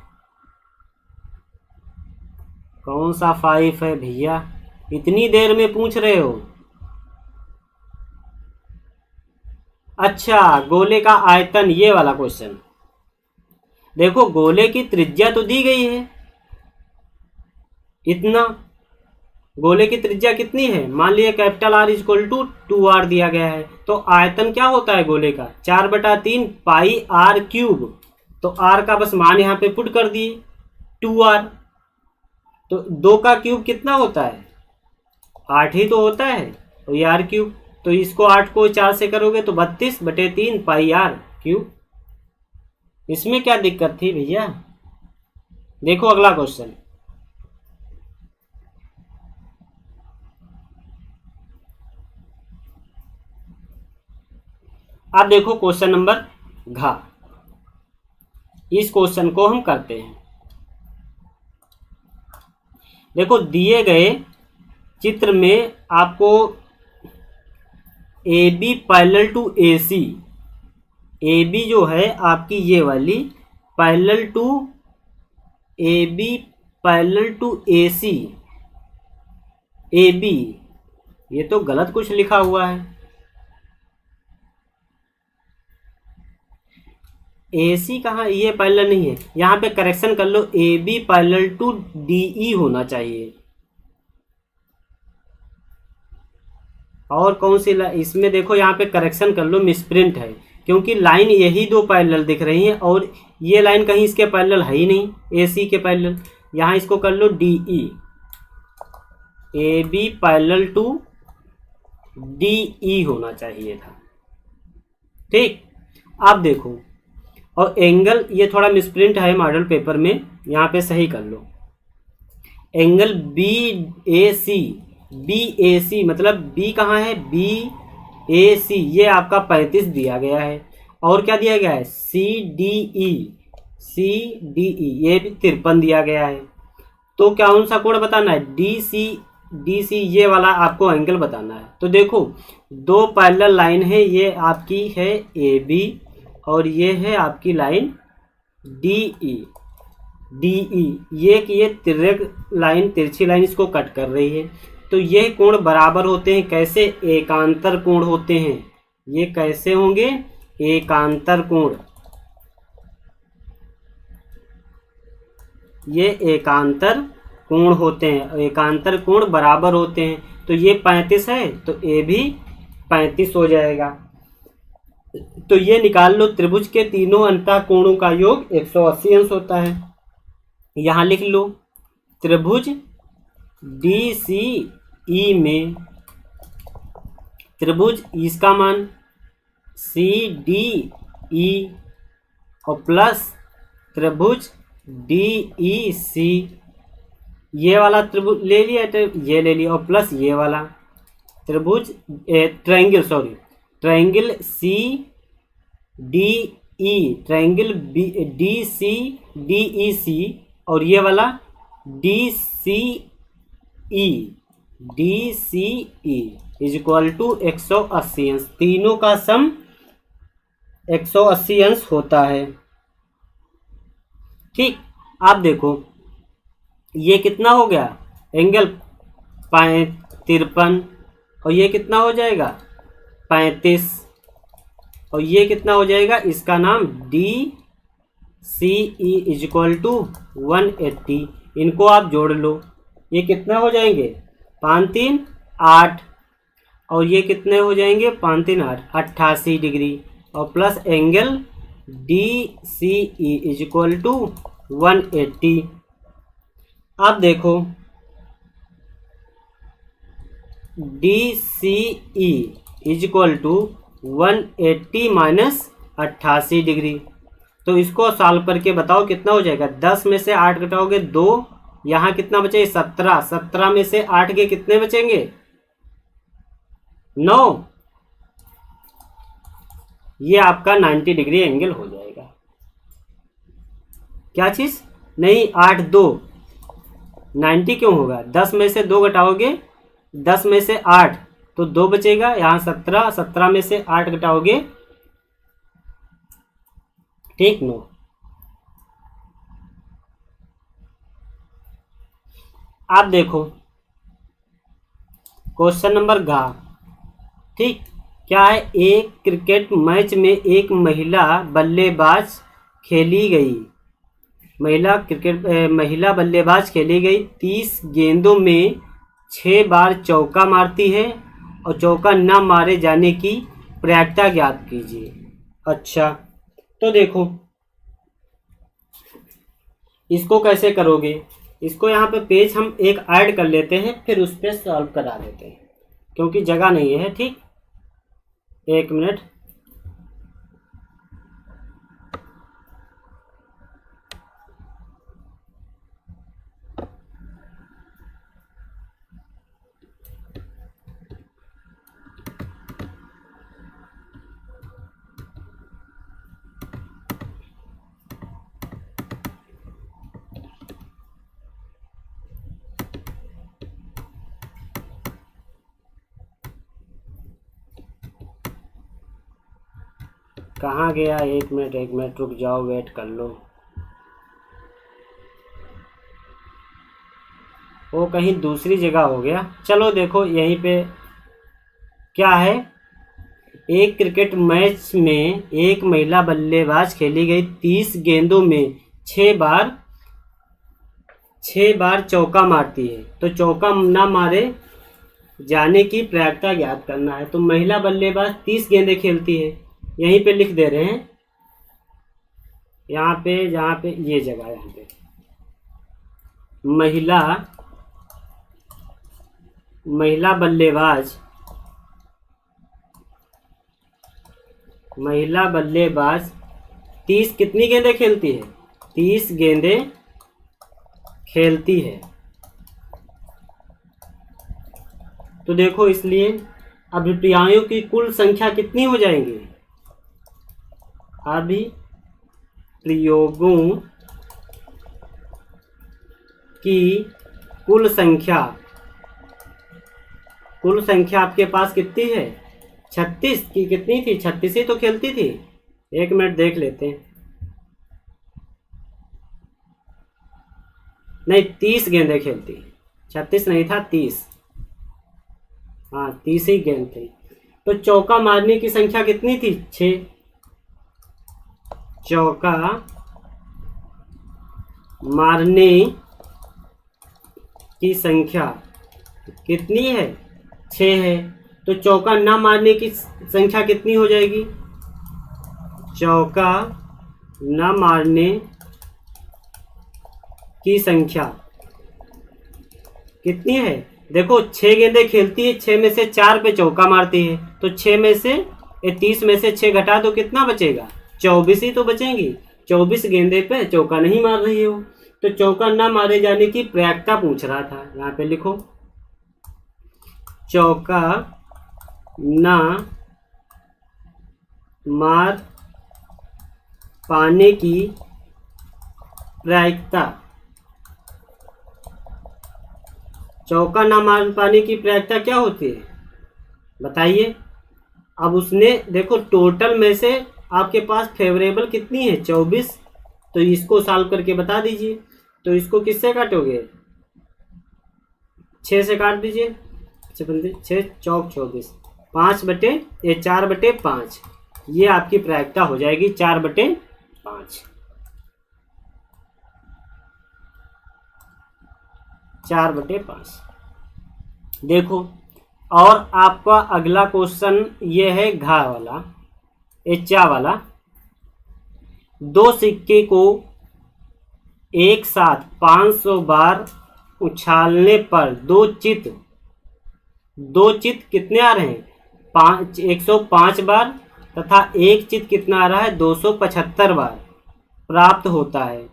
कौन सा 5 है भैया, इतनी देर में पूछ रहे हो? अच्छा, गोले का आयतन, ये वाला क्वेश्चन। देखो गोले की त्रिज्या तो दी गई है इतना। गोले की त्रिज्या कितनी है? मान लिया capital R equal to 2R दिया गया है। तो आयतन क्या होता है गोले का? 4/3 पाई R क्यूब। तो R का बस मान यहाँ पे पुट कर दिए 2R। तो 2 का क्यूब कितना होता है? 8 ही तो होता है। तो ये R क्यूब, तो इसको 8 को 4 से करोगे तो 32/3 पाई R क्यूब। इसमें क्या दिक्कत थी भैया? देखो अगला क्वेश्चन। अब देखो क्वेश्चन नंबर घ। इस क्वेश्चन को हम करते हैं। देखो दिए गए चित्र में आपको AB parallel to AC, AB जो है आपकी ये वाली parallel to AB parallel to AC, AB ये तो गलत कुछ लिखा हुआ है। AC कहाँ? ये पैरेलल नहीं है, यहाँ पे करेक्शन कर लो, AB पैरेलल टू DE होना चाहिए। और कौन सी इसमें देखो यहाँ पे करेक्शन कर लो, मिसप्रिंट है, क्योंकि लाइन यही दो पैरेलल दिख रही हैं और ये लाइन कहीं इसके पैरेलल है ही नहीं, AC के पैरेलल। यहाँ इसको कर लो DE, AB parallel to DE होना चाहिए था। ठीक, अब देखो, और एंगल ये थोड़ा मिसप्रिंट है मॉडल पेपर में, यहाँ पे सही कर लो। एंगल BAC मतलब B कहाँ है? BAC ये आपका 35 दिया गया है। और क्या दिया गया है? CDE ये भी 53 दिया गया है। तो क्या कौन सा कोण बताना है? DC ये वाला आपको एंगल बताना है। तो देखो दो पैरेलल लाइन है, ये आपकी है AB और ये है आपकी लाइन DE। ये लाइन, तिरछी लाइन इसको कट कर रही है। तो ये कोण बराबर होते हैं कैसे? एकांतर कोण होते हैं। ये कैसे होंगे? एकांतर कोण। ये एकांतर कोण होते हैं, एकांतर कोण बराबर होते हैं। तो ये 35 है तो ये भी 35 हो जाएगा। तो ये निकाल लो, त्रिभुज के तीनों अंतः कोणों का योग 180 अंश होता है। यहाँ लिख लो, त्रिभुज DCE में त्रिभुज इसका मान CDE और प्लस त्रिभुज DEC, ये वाला त्रिभुज ले लिया, ये ले लिया, और प्लस ये वाला त्रिभुज ट्रायंगल CDE, ट्रायंगल DCDEC और ये वाला DCE इज इक्वल टू 180 अंश। तीनों का सम 180 अंश होता है। ठीक, आप देखो ये कितना हो गया? एंगल 53 और ये कितना हो जाएगा? 35 और ये कितना हो जाएगा? इसका नाम DCE इज इक्वल टू 180। इनको आप जोड़ लो, ये कितने हो जाएंगे? 5 3 8 और ये कितने हो जाएंगे? 5 3 8 88 डिग्री और plus angle DCE is equal to 180। अब देखो DCE इज इक्वल टू 180 माइनस 88 डिग्री। तो इसको सॉल्व करके बताओ कितना हो जाएगा। 10 में से 8 घटाओगे 2, यहाँ कितना बचेगा 17, 17 में से 8 के कितने बचेंगे 9। ये आपका 90 डिग्री एंगल हो जाएगा। क्या चीज नहीं, 8 2 90 क्यों होगा, 10 में से 2 घटाओगे 10 में से 8 तो 2 बचेगा, यहाँ 17, 17 में से 8 घटाओगे ठीक 9। आप देखो क्वेश्चन नंबर घ, ठीक क्या है। एक क्रिकेट मैच में एक महिला बल्लेबाज खेली गई, महिला बल्लेबाज खेली गई 30 गेंदों में 6 बार चौका मारती है और चौका न मारे जाने की प्रायिकता ज्ञात कीजिए। अच्छा तो देखो इसको कैसे करोगे, इसको यहाँ पे पेज हम एक ऐड कर लेते हैं, फिर उस पर सॉल्व करा देते हैं क्योंकि जगह नहीं है। ठीक, 1 मिनट। कहाँ गया, 1 मिनट रुक जाओ, वेट कर लो। वो कहीं दूसरी जगह हो गया। चलो देखो यहीं पे क्या है। एक क्रिकेट मैच में एक महिला बल्लेबाज खेली गई 30 गेंदों में 6 बार चौका मारती है, तो चौका ना मारे जाने की प्रायिकता ज्ञात करना है। तो महिला बल्लेबाज 30 गेंदें खेलती है, यहीं पे लिख दे रहे हैं, यहाँ पे जहाँ पे ये जगह, यहाँ पे महिला बल्लेबाज 30 कितनी गेंदें खेलती है, 30 गेंदें खेलती है। तो देखो इसलिए अभिप्रायों की कुल संख्या कितनी हो जाएंगी, अभिप्रयोगों की कुल संख्या आपके पास कितनी है 36 की, कितनी थी 36 ही तो खेलती थी। 1 मिनट देख लेते हैं, नहीं 30 गेंदें खेलती, 36 नहीं था 30, हाँ 30 ही गेंद थी। तो चौका मारने की संख्या कितनी थी 6, चौका मारने की संख्या कितनी है 6 है। तो चौका ना मारने की संख्या कितनी हो जाएगी, चौका ना मारने की संख्या कितनी है, देखो 6 गेंदें खेलती है, 6 में से 4 पे चौका मारती है, तो 6 में से 30 में से 6 घटा दो कितना बचेगा 24 ही तो बचेंगी। 24 गेंदे पे चौका नहीं मार रही हो, तो चौका ना मारे जाने की प्रायिकता पूछ रहा था। यहाँ पे लिखो चौका ना मार पाने की प्रायिकता, चौका ना मार पाने की प्रायिकता क्या होती है बताइए। अब उसने देखो टोटल में से आपके पास फेवरेबल कितनी है 24, तो इसको सॉल्व करके बता दीजिए। तो इसको किससे काटोगे 6 से काट दीजिए, 6 चौक 24, 4/5, ये आपकी प्रायिकता हो जाएगी 4/5, 4/5। देखो और आपका अगला क्वेश्चन ये है घा वाला, चा वाला। 2 सिक्के को एक साथ 500 बार उछालने पर दो चित कितने आ रहे हैं 105 बार तथा एक चित कितना आ रहा है 275 बार प्राप्त होता है।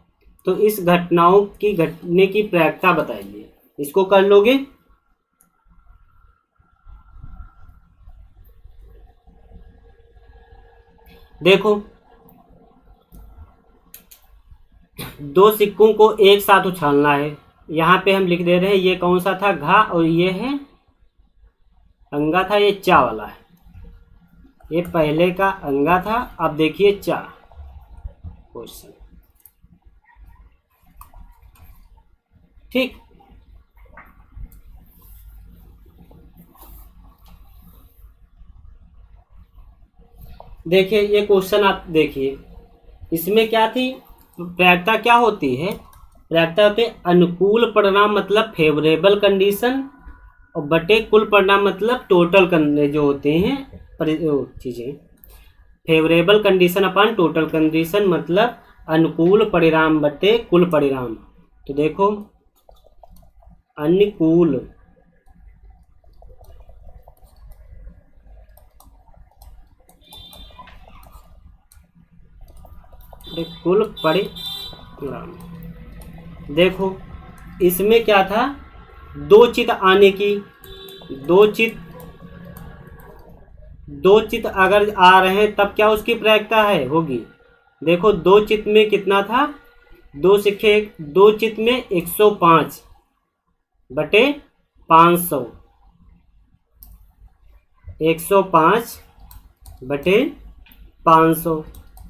तो इस घटनाओं की घटने की प्रायिकता बताइए। इसको कर लोगे? देखो, दो सिक्कों को एक साथ उछालना है। यहाँ पे हम लिख दे रहे हैं ये कौन सा था, घा, और ये है अंगा था, ये चा वाला है। ये पहले का अंगा था, अब देखिए चा क्वेश्चन। ठीक, देखिए ये क्वेश्चन आप देखिए, इसमें क्या थी, प्रायिकता क्या होती है? प्रायिकता होती है अनुकूल परिणाम मतलब फेवरेबल कंडीशन, और बटे कुल परिणाम मतलब टोटल जो होते हैं चीजें। फेवरेबल कंडीशन अपन टोटल कंडीशन मतलब अनुकूल परिणाम बटे कुल परिणाम। तो देखो, अनुकूल कुल परिणाम। देखो इसमें क्या था, दो चित आने की, दो चित अगर आ रहे हैं तब क्या उसकी प्रायिकता है होगी। देखो दो चित में कितना था, दो सिक्के, दो चित में 105 बटे 500, 105 बटे 500,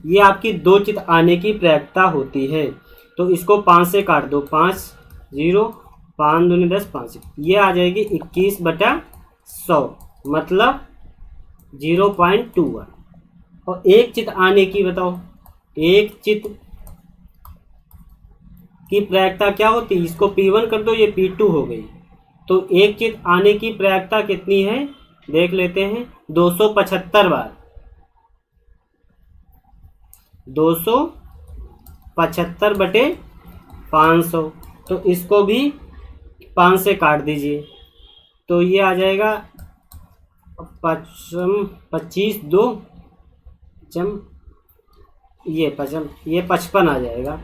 ये आपकी दो चित आने की प्रायिकता होती है। तो इसको 5 से काट दो, 5 0, 5 दूनी 10, 5, ये आ जाएगी 21 बटा 100 मतलब 0.21। और एक चित आने की बताओ, एक चित की प्रायिकता क्या होती है, इसको P1 कर दो, ये P2 हो गई। तो एक चित आने की प्रायिकता कितनी है देख लेते हैं, 275 बार, 275 बटे 500। तो इसको भी 5 से काट दीजिए, तो ये आ जाएगा 25 2 चम ये 55 आ जाएगा,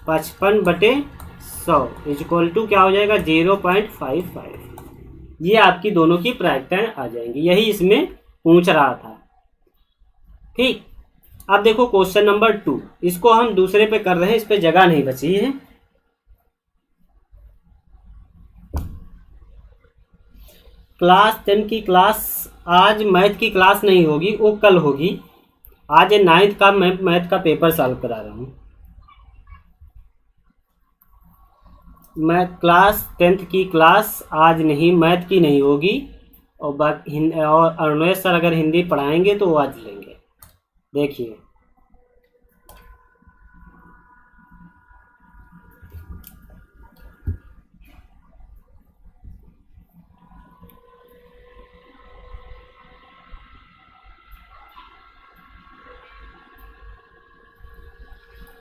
55 बटे 100 इक्वल टू क्या हो जाएगा 0.55। ये आपकी दोनों की प्रायिकताएं आ जाएंगी, यही इसमें पूछ रहा था। ठीक, अब देखो क्वेश्चन नंबर 2, इसको हम दूसरे पे कर रहे हैं, इस पे जगह नहीं बची है। क्लास 10 की क्लास, आज मैथ की क्लास नहीं होगी, वो कल होगी। आज 9th का मैं मैथ का पेपर सॉल्व करा रहा हूँ। मैं क्लास 10th की क्लास आज नहीं, मैथ की नहीं होगी, और बाकी और अरुणेश सर अगर हिंदी पढ़ाएंगे तो वो आज लेंगे। देखिए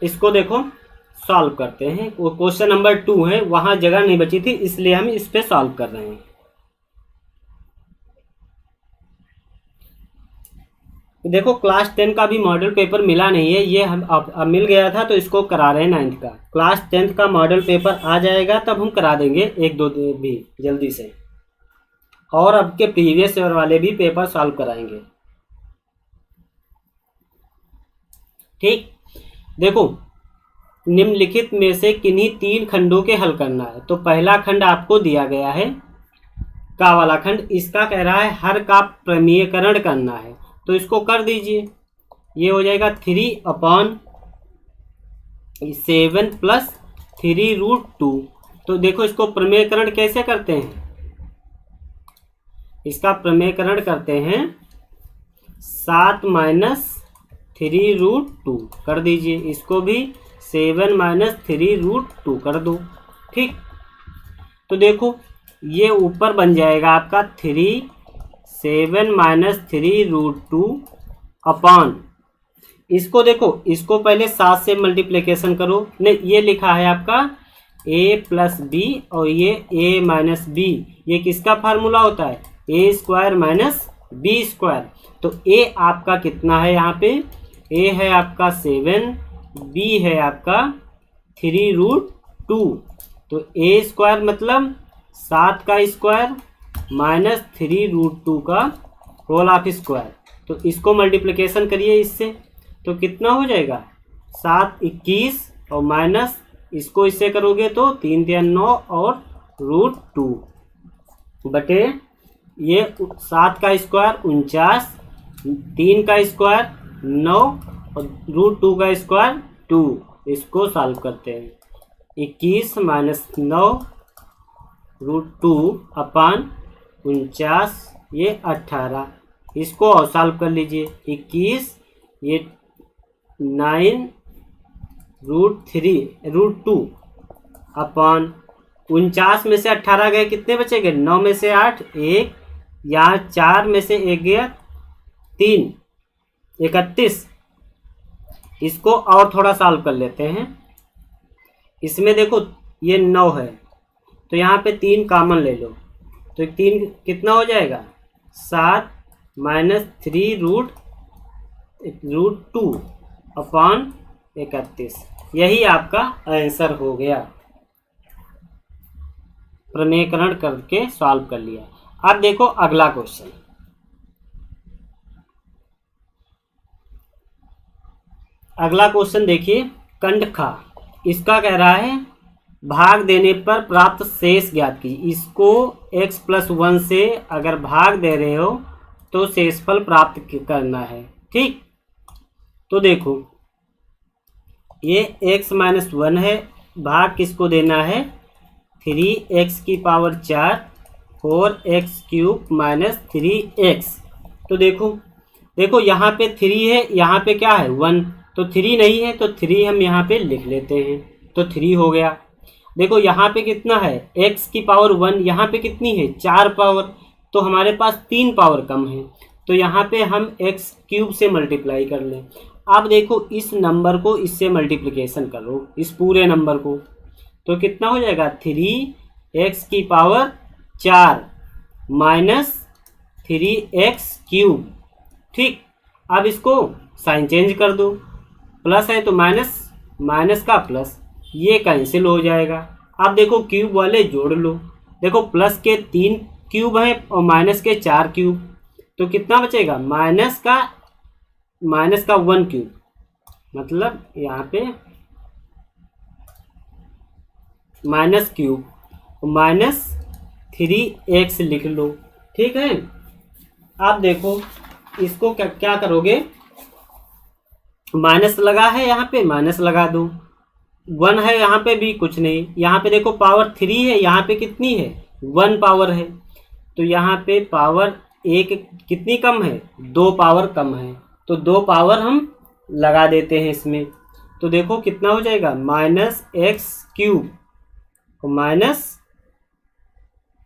इसको देखो सॉल्व करते हैं। वो क्वेश्चन नंबर 2 है, वहां जगह नहीं बची थी इसलिए हम इस पे सॉल्व कर रहे हैं। देखो क्लास 10 का भी मॉडल पेपर मिला नहीं है, ये हम अब मिल गया था तो इसको करा रहे हैं 9th का। क्लास 10th का मॉडल पेपर आ जाएगा तब हम करा देंगे 1-2 दिन भी जल्दी से, और अब के प्रीवियस ईयर वाले भी पेपर सॉल्व कराएंगे। ठीक, देखो निम्नलिखित में से किन्हीं 3 खंडों के हल करना है। तो पहला खंड आपको दिया गया है का वाला खंड, इसका कह रहा है हर का प्रमेयकरण करना है, तो इसको कर दीजिए। ये हो जाएगा 3/7 + 3√2। तो देखो इसको प्रमेयकरण कैसे करते हैं, इसका प्रमेयकरण करते हैं 7 - 3√2 कर दीजिए, इसको भी 7 - 3√2 कर दो। ठीक, तो देखो ये ऊपर बन जाएगा आपका 7 - 3√2 अपॉन, इसको देखो, इसको पहले 7 से मल्टीप्लिकेशन करो। नहीं, ये लिखा है आपका a + b और ये a - b, ये किसका फार्मूला होता है, a² - बी स्क्वायर। तो ए आपका कितना है यहाँ पे, ए है आपका 7, बी है आपका 3√2। तो ए स्क्वायर मतलब 7 का स्क्वायर माइनस 3√2 का होल ऑफ स्क्वायर। तो इसको मल्टीप्लिकेशन करिए इससे, तो कितना हो जाएगा 7 21 और माइनस इसको इससे करोगे तो 3 3 9 और √2 बटे ये 7 का स्क्वायर 49, 3 का स्क्वायर 9 और √2 का स्क्वायर 2। इसको सॉल्व करते हैं, 21 माइनस 9 √2 अपान 49 ये 18। इसको और सॉल्व कर लीजिए, 21 ये 9 √2 अपान 49 में से 18 गए, कितने बचेंगे 9 में से 8 1, यहाँ 4 में से 1 गया 3, 31। इसको और थोड़ा सॉल्व कर लेते हैं। इसमें देखो ये 9 है तो यहाँ पे 3 कॉमन ले लो, तो 3 कितना हो जाएगा 7 माइनस 3√2 अपान 31। यही आपका आंसर हो गया, प्रमेयकरण करके सॉल्व कर लिया। अब देखो अगला क्वेश्चन, अगला क्वेश्चन देखिए, कंड खा। इसका कह रहा है भाग देने पर प्राप्त शेष ज्ञात कीजिए। इसको x+1 से अगर भाग दे रहे हो तो शेषफल प्राप्त करना है, ठीक। तो देखो ये x-1 है, भाग किसको देना है 3x की पावर 4 4x³ माइनस 3x। तो देखो यहाँ पे 3 है, यहाँ पे क्या है 1, तो 3 नहीं है तो 3 हम यहाँ पे लिख लेते हैं, तो 3 हो गया। देखो यहाँ पे कितना है x की पावर 1, यहाँ पे कितनी है 4 पावर, तो हमारे पास 3 पावर कम है, तो यहाँ पे हम x³ से मल्टीप्लाई कर लें। अब देखो इस नंबर को इससे मल्टीप्लिकेशन करो, इस पूरे नंबर को, तो कितना हो जाएगा 3x की पावर 4 माइनस 3x³, ठीक। अब इसको साइन चेंज कर दो, प्लस है तो माइनस, माइनस का प्लस, ये कैंसिल हो जाएगा। अब देखो क्यूब वाले जोड़ लो, देखो प्लस के 3 क्यूब हैं और माइनस के 4 क्यूब, तो कितना बचेगा माइनस का 1 क्यूब, मतलब यहाँ पे माइनस क्यूब माइनस 3x लिख लो, ठीक है। अब देखो इसको क्या करोगे, माइनस लगा है यहाँ पे माइनस लगा दो, 1 है यहाँ पे भी कुछ नहीं, यहाँ पे देखो पावर 3 है, यहाँ पे कितनी है 1 पावर है, तो यहाँ पे पावर 1 कितनी कम है 2 पावर कम है, तो 2 पावर हम लगा देते हैं इसमें। तो देखो कितना हो जाएगा -x³ माइनस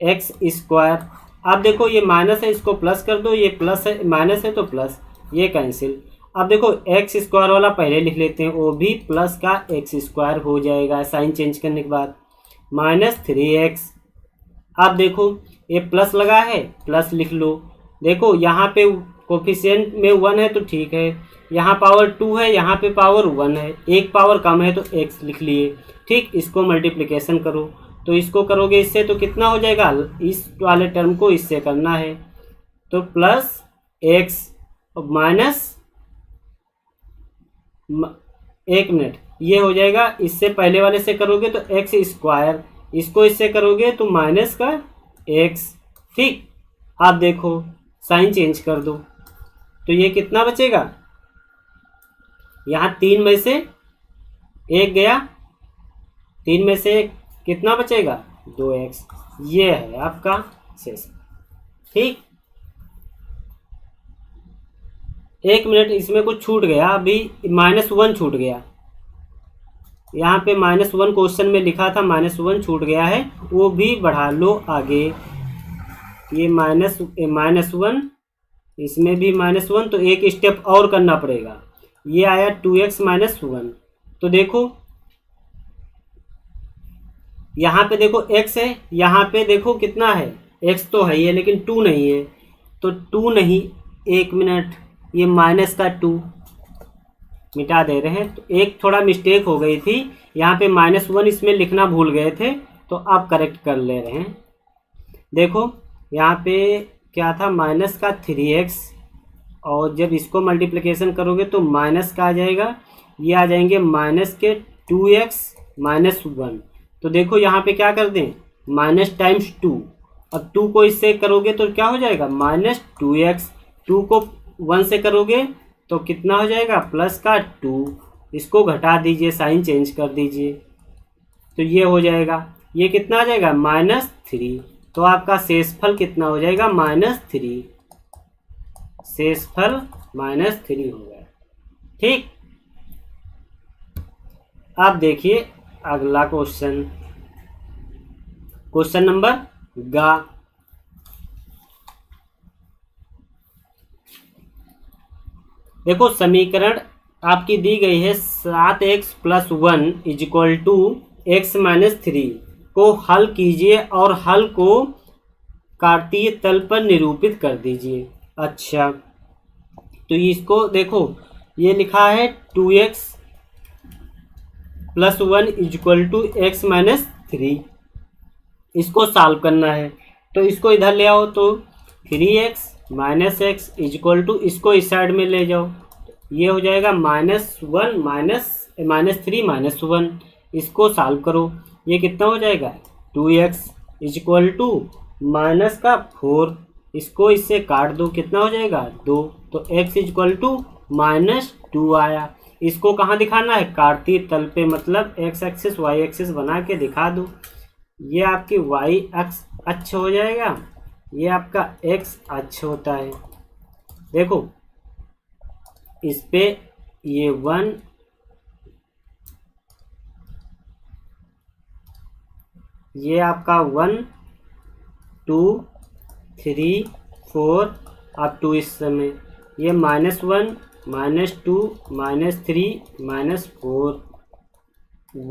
x²। अब देखो ये माइनस है, इसको प्लस कर दो, ये प्लस है माइनस है तो प्लस, ये कैंसिल। अब देखो x² वाला पहले लिख लेते हैं, वो भी प्लस का x² हो जाएगा साइन चेंज करने के बाद, माइनस 3x। अब देखो ये प्लस लगा है, प्लस लिख लो, देखो यहाँ पे कोफिशिएंट में 1 है तो ठीक है, यहाँ पावर 2 है, यहाँ पे पावर 1 है, एक पावर कम है तो x लिख लिए, ठीक। इसको मल्टीप्लिकेशन करो, तो इसको करोगे इससे तो कितना हो जाएगा, इस वाले टर्म को इससे करना है, तो प्लस x माइनस 1 मिनट, ये हो जाएगा। इससे पहले वाले से करोगे तो x², इसको इससे करोगे तो माइनस का x, ठीक। आप देखो साइन चेंज कर दो, तो ये कितना बचेगा, यहाँ 3 में से 1 गया, 3 में से 1 कितना बचेगा 2x, ये है आपका शेष, ठीक। 1 मिनट, इसमें कुछ छूट गया, अभी -1 छूट गया, यहाँ पे -1 क्वेश्चन में लिखा था, -1 छूट गया है, वो भी बढ़ा लो आगे, ये -1, इसमें भी -1, तो एक स्टेप और करना पड़ेगा, ये आया 2x -1। तो देखो यहाँ पे देखो x है, यहाँ पे देखो कितना है x तो है ही है लेकिन 2 नहीं है, तो 2 नहीं, 1 मिनट, ये माइनस का 2 मिटा दे रहे हैं। तो एक थोड़ा मिस्टेक हो गई थी, यहाँ पे -1 इसमें लिखना भूल गए थे, तो आप करेक्ट कर ले रहे हैं। देखो यहाँ पे क्या था, माइनस का 3x, और जब इसको मल्टीप्लिकेशन करोगे तो माइनस का आ जाएगा, ये आ जाएंगे माइनस के 2x -1। तो देखो यहाँ पे क्या कर दें, माइनस टाइम्स 2। अब 2 को इससे करोगे तो क्या हो जाएगा, -2x। 2 को 1 से करोगे तो कितना हो जाएगा, प्लस का 2। इसको घटा दीजिए, साइन चेंज कर दीजिए, तो ये हो जाएगा, ये कितना आ जाएगा, -3। तो आपका शेषफल कितना हो जाएगा, -3। शेषफल -3 हो गया। ठीक, अब देखिए अगला क्वेश्चन, क्वेश्चन नंबर गा। देखो समीकरण आपकी दी गई है 7x + 1 = x - 3 को हल कीजिए और हल को कार्तीय तल पर निरूपित कर दीजिए। अच्छा, तो इसको देखो, ये लिखा है 2x + 1 = x - 3, इसको सॉल्व करना है। तो इसको इधर ले आओ, तो 3x - x = इसको इस साइड में ले जाओ, ये हो जाएगा -3 - 1। इसको सॉल्व करो, ये कितना हो जाएगा, 2x = माइनस का 4। इसको इससे काट दो, कितना हो जाएगा, 2। तो x = -2 आया। इसको कहाँ दिखाना है, कार्तीय तल पे, मतलब x एक्सिस y एक्सिस बना के दिखा दो। ये आपकी y अक्ष हो जाएगा, ये आपका x अक्ष होता है। देखो इस पे ये 1, ये आपका 1 2 3 4 अप टू इस समय, ये -1 -2 -3 -4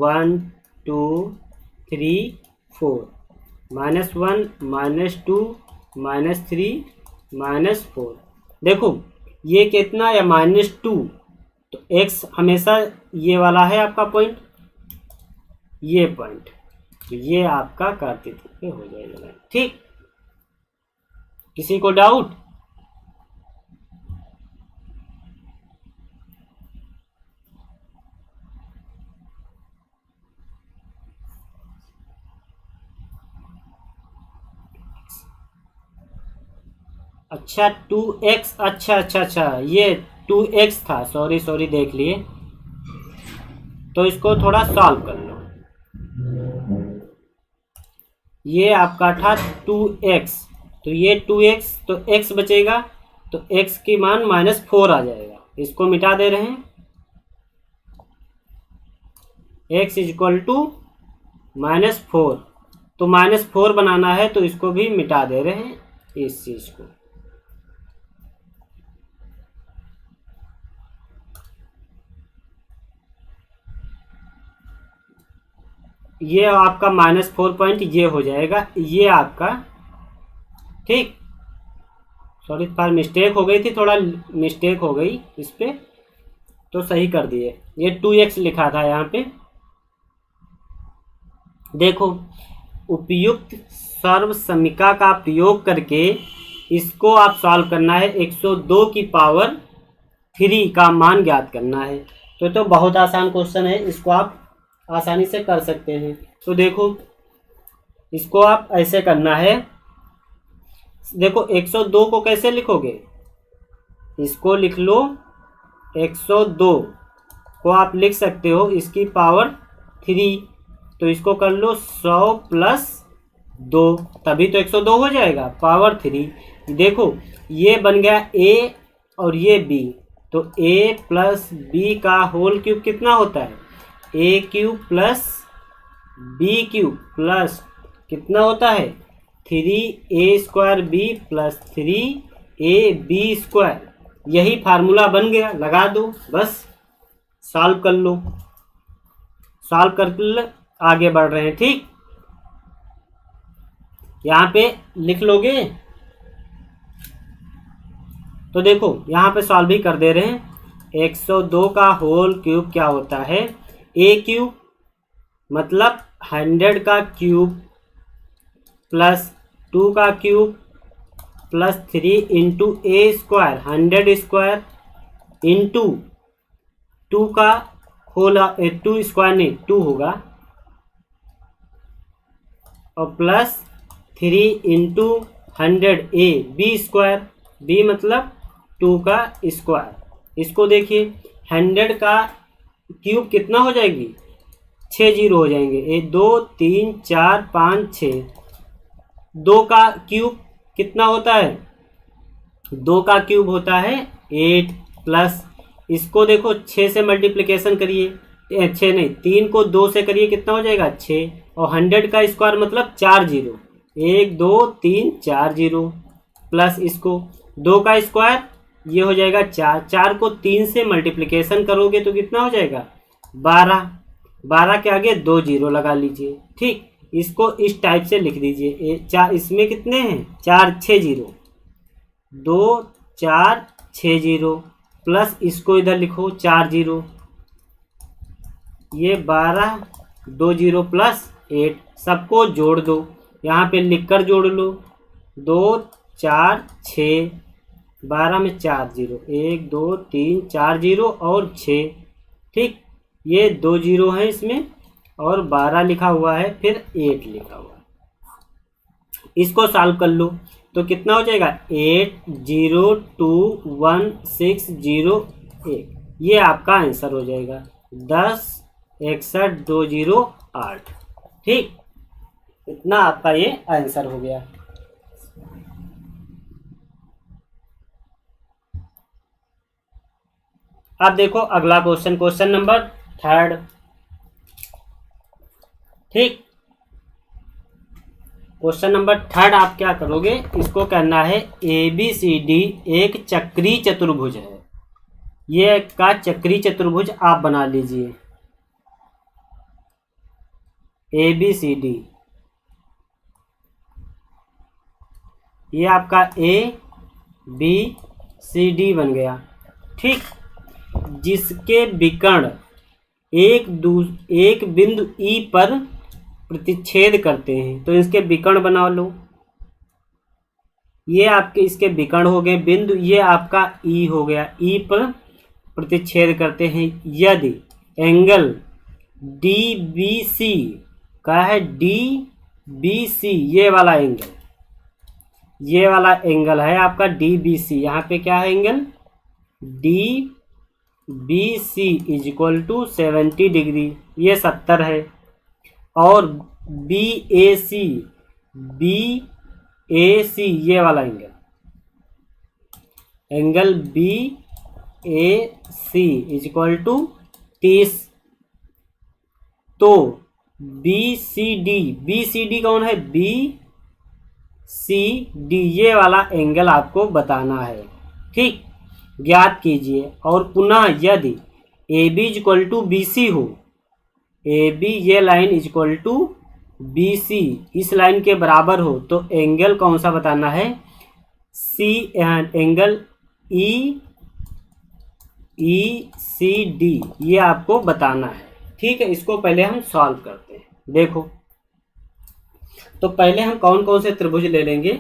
1 2 3 4 -1 -2 -3 -4। देखो ये कितना है, -2। तो x हमेशा ये वाला है आपका पॉइंट, ये पॉइंट, तो ये आपका कार्तीय तल पे हो जाएगा। ठीक, किसी को डाउट? अच्छा 2x, अच्छा, ये 2x था, सॉरी देख लिए। तो इसको थोड़ा सॉल्व कर लो। ये आपका था 2x, तो ये 2x, तो x बचेगा, तो x की मान -4 आ जाएगा। इसको मिटा दे रहे हैं, x = -4। तो -4 बनाना है, तो इसको भी मिटा दे रहे हैं, इस चीज को। ये आपका -4 पॉइंट ये हो जाएगा, ये आपका। ठीक, सॉरी पर मिस्टेक हो गई थी, थोड़ा मिस्टेक हो गई इस पे, तो सही कर दिए। ये 2x लिखा था यहाँ पे। देखो उपयुक्त सर्वसमीका का प्रयोग करके इसको आप सॉल्व करना है, 102 की पावर 3 का मान ज्ञात करना है। तो बहुत आसान क्वेश्चन है, इसको आप आसानी से कर सकते हैं। तो देखो इसको आप ऐसे करना है, देखो 102 को कैसे लिखोगे, इसको लिख लो, 102 को आप लिख सकते हो इसकी पावर 3। तो इसको कर लो 100 + 2, तभी तो 102 हो जाएगा, पावर 3। देखो ये बन गया a और ये b, तो a + b का होल क्यूब कितना होता है, a³ + b³ प्लस कितना होता है, 3a² b + 3ab²। यही फार्मूला बन गया, लगा दो, बस सॉल्व कर लो। सॉल्व कर आगे बढ़ रहे हैं। ठीक, यहाँ पे लिख लोगे तो देखो यहाँ पे सॉल्व भी कर दे रहे हैं। 102 का होल क्यूब क्या होता है, ए क्यूब मतलब 100 का क्यूब प्लस 2 का cube plus 3 into A square 100 square into 2 का होल 2 स्क्वायर नहीं 2 होगा और plus 3 into 100 A B square, B मतलब 2 का स्क्वायर। इसको देखिए 100 का क्यूब कितना हो जाएगी, 6 जीरो हो जाएंगे, 1 2 3 4 5 6। 2 का क्यूब कितना होता है, 2 का क्यूब होता है 8 प्लस इसको देखो 6 से मल्टीप्लिकेशन करिए, 6 नहीं 3 को 2 से करिए कितना हो जाएगा 6 और 100 का स्क्वायर मतलब 4 जीरो, 1 2 3 4 जीरो प्लस इसको 2 का स्क्वायर ये हो जाएगा 4, 4 को 3 से मल्टीप्लिकेशन करोगे तो कितना हो जाएगा 12, 12 के आगे 2 जीरो लगा लीजिए। ठीक, इसको इस टाइप से लिख दीजिए। चार इसमें कितने हैं 4 6 जीरो, 2 4 6 जीरो प्लस इसको इधर लिखो 4 जीरो, ये 12 2 जीरो प्लस 8, सबको जोड़ दो, यहाँ पे लिखकर जोड़ लो 2 4 6, 12 में 4 जीरो, 1 2 3 4 जीरो और 6। ठीक, ये 2 जीरो हैं इसमें और 12 लिखा हुआ है फिर 8 लिखा हुआ है। इसको सॉल्व कर लो तो कितना हो जाएगा 8 0 2 1 6 0 1, ये आपका आंसर हो जाएगा 10 61 2 0 8। ठीक, इतना आपका ये आंसर हो गया। अब देखो अगला क्वेश्चन, क्वेश्चन नंबर 3। ठीक, क्वेश्चन नंबर 3 आप क्या करोगे, इसको करना है ABCD एक चक्रीय चतुर्भुज है, ये का चक्रीय चतुर्भुज आप बना लीजिए। ABCD ये आपका ABCD बन गया। ठीक, जिसके विकर्ण एक बिंदु E पर प्रतिच्छेद करते हैं तो इसके विकर्ण बना लो। ये आपके इसके विकर्ण हो गए बिंदु, ये आपका E हो गया, E पर प्रतिच्छेद करते हैं। यदि एंगल DBC का है, DBC ये वाला एंगल, ये वाला एंगल है आपका DBC, यहाँ पे क्या है angle DBC is equal to 70 degree, ये 70 है। और BAC ये वाला angle BAC is equal to 30। तो BCD कौन है, BCD ये वाला एंगल आपको बताना है। ठीक, ज्ञात कीजिए। और पुनः यदि AB is equal to BC हो, AB ये line is equal to BC इस लाइन के बराबर हो तो एंगल कौन सा बताना है, एंगल ECD ये आपको बताना है। ठीक है, इसको पहले हम सॉल्व करते हैं। देखो तो पहले हम कौन कौन से त्रिभुज ले लेंगे,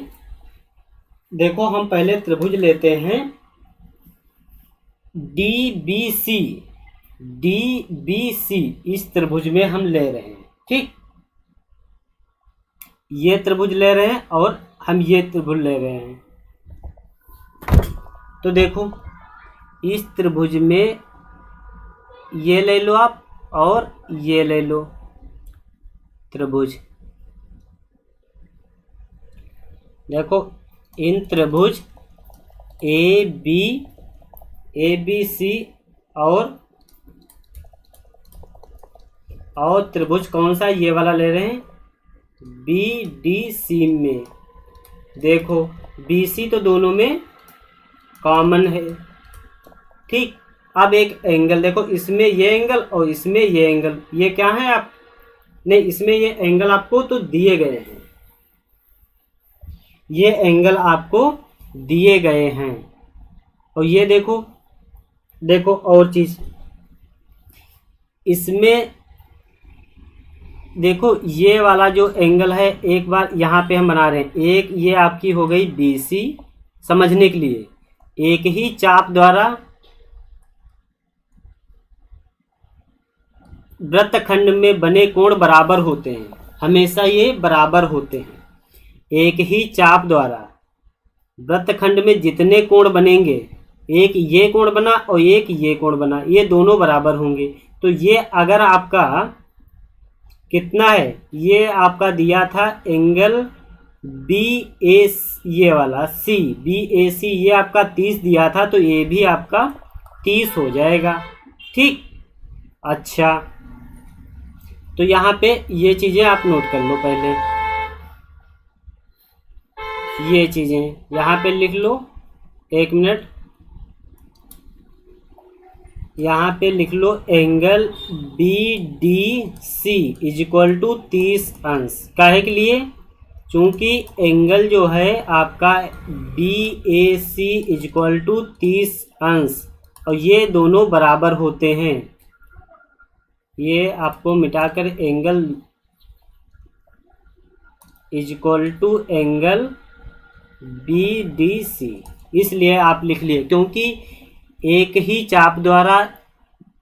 देखो हम पहले त्रिभुज लेते हैं DBC, इस त्रिभुज में हम ले रहे हैं। ठीक, ये त्रिभुज ले रहे हैं और हम ये त्रिभुज ले रहे हैं। तो देखो इस त्रिभुज में ये ले लो आप और ये ले लो त्रिभुज। देखो इन त्रिभुज ABC और त्रिभुज कौन सा, ये वाला ले रहे हैं BDC में। देखो BC तो दोनों में कॉमन है। ठीक, अब एक एंगल देखो, इसमें ये एंगल और इसमें ये एंगल, ये क्या है आप नहीं, इसमें ये एंगल आपको तो दिए गए हैं, ये एंगल आपको दिए गए हैं। और ये देखो, देखो और चीज इसमें देखो, ये वाला जो एंगल है, एक बार यहाँ पे हम बना रहे हैं, एक ये आपकी हो गई BC। समझने के लिए, एक ही चाप द्वारा वृत्तखंड में बने कोण बराबर होते हैं, हमेशा ये बराबर होते हैं। एक ही चाप द्वारा वृत्तखंड में जितने कोण बनेंगे, एक ये कोण बना और एक ये कोण बना, ये दोनों बराबर होंगे। तो ये अगर आपका कितना है, ये आपका दिया था एंगल BAC, ये वाला BAC, ये आपका 30 दिया था, तो ये भी आपका 30 हो जाएगा। ठीक, अच्छा, तो यहाँ पे ये चीज़ें आप नोट कर लो पहले, ये चीज़ें यहाँ पे लिख लो। एक मिनट, यहाँ पे लिख लो angle BDC is equal to 30 अंश। काहे के लिए? चूँकि एंगल जो है आपका BAC इज इक्वल टू 30 अंश, और ये दोनों बराबर होते हैं। ये आपको मिटाकर angle is equal to angle BDC इसलिए आप लिख लिए, क्योंकि एक ही चाप द्वारा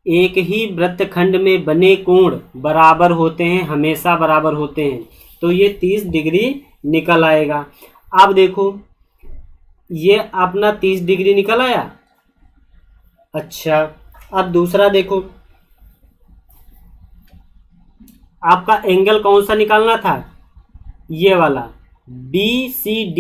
एक ही वृत्तखंड में बने कोण बराबर होते हैं, हमेशा बराबर होते हैं। तो ये 30 डिग्री निकल आएगा। अब देखो, ये अपना 30 डिग्री निकल आया। अच्छा, अब दूसरा देखो, आपका एंगल कौन सा निकालना था? ये वाला BCD,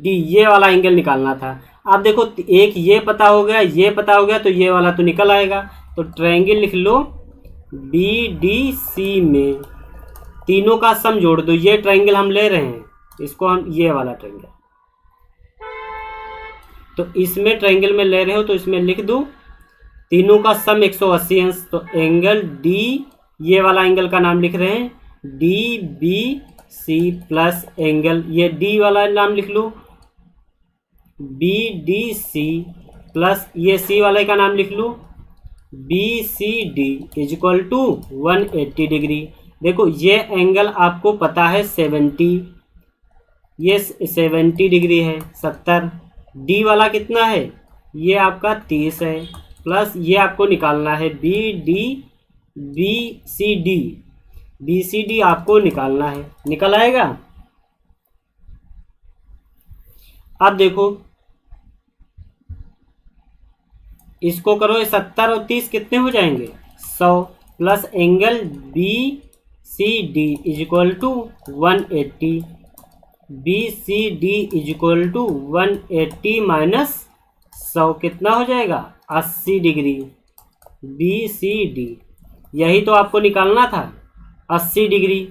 ये वाला एंगल निकालना था। अब देखो, एक ये पता हो गया, ये पता हो गया, तो ये वाला तो निकल आएगा। तो ट्रायंगल लिख लो, BDC में तीनों का सम जोड़ दो। ये ट्रायंगल हम ले रहे हैं, इसको हम ये वाला ट्रायंगल, तो इसमें ट्रायंगल में ले रहे हो तो इसमें लिख दो तीनों का सम 180 अंश। तो एंगल D, ये वाला एंगल का नाम लिख रहे हैं DBC प्लस एंगल, ये D वाला नाम लिख लो BDC प्लस ये C वाले का नाम लिख लो BCD is equal to 180 degree. देखो, ये एंगल आपको पता है 70, ये 70 डिग्री है, 70। D वाला कितना है? ये आपका 30 है, प्लस ये आपको निकालना है BCD आपको निकालना है। निकल आएगा। अब देखो, इसको करो, ये 70 और 30 कितने हो जाएंगे? 100 plus angle BCD is equal to 180, BCD is equal to 180 minus 100 कितना हो जाएगा? 80 डिग्री। BCD यही तो आपको निकालना था, 80 डिग्री।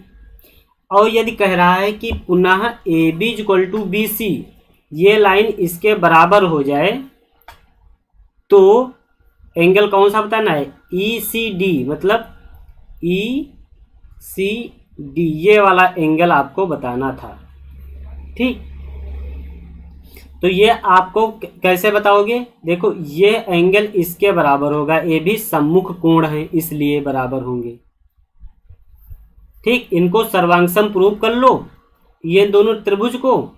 और यदि कह रहा है कि पुनः AB is equal to BC, ये लाइन इसके बराबर हो जाए, तो एंगल कौन सा बताना है? ECD, मतलब ECD, ये वाला एंगल आपको बताना था। ठीक, तो ये आपको कैसे बताओगे? देखो, ये एंगल इसके बराबर होगा, ये भी सम्मुख कोण है इसलिए बराबर होंगे। ठीक, इनको सर्वांगसम प्रूव कर लो, ये दोनों त्रिभुज को,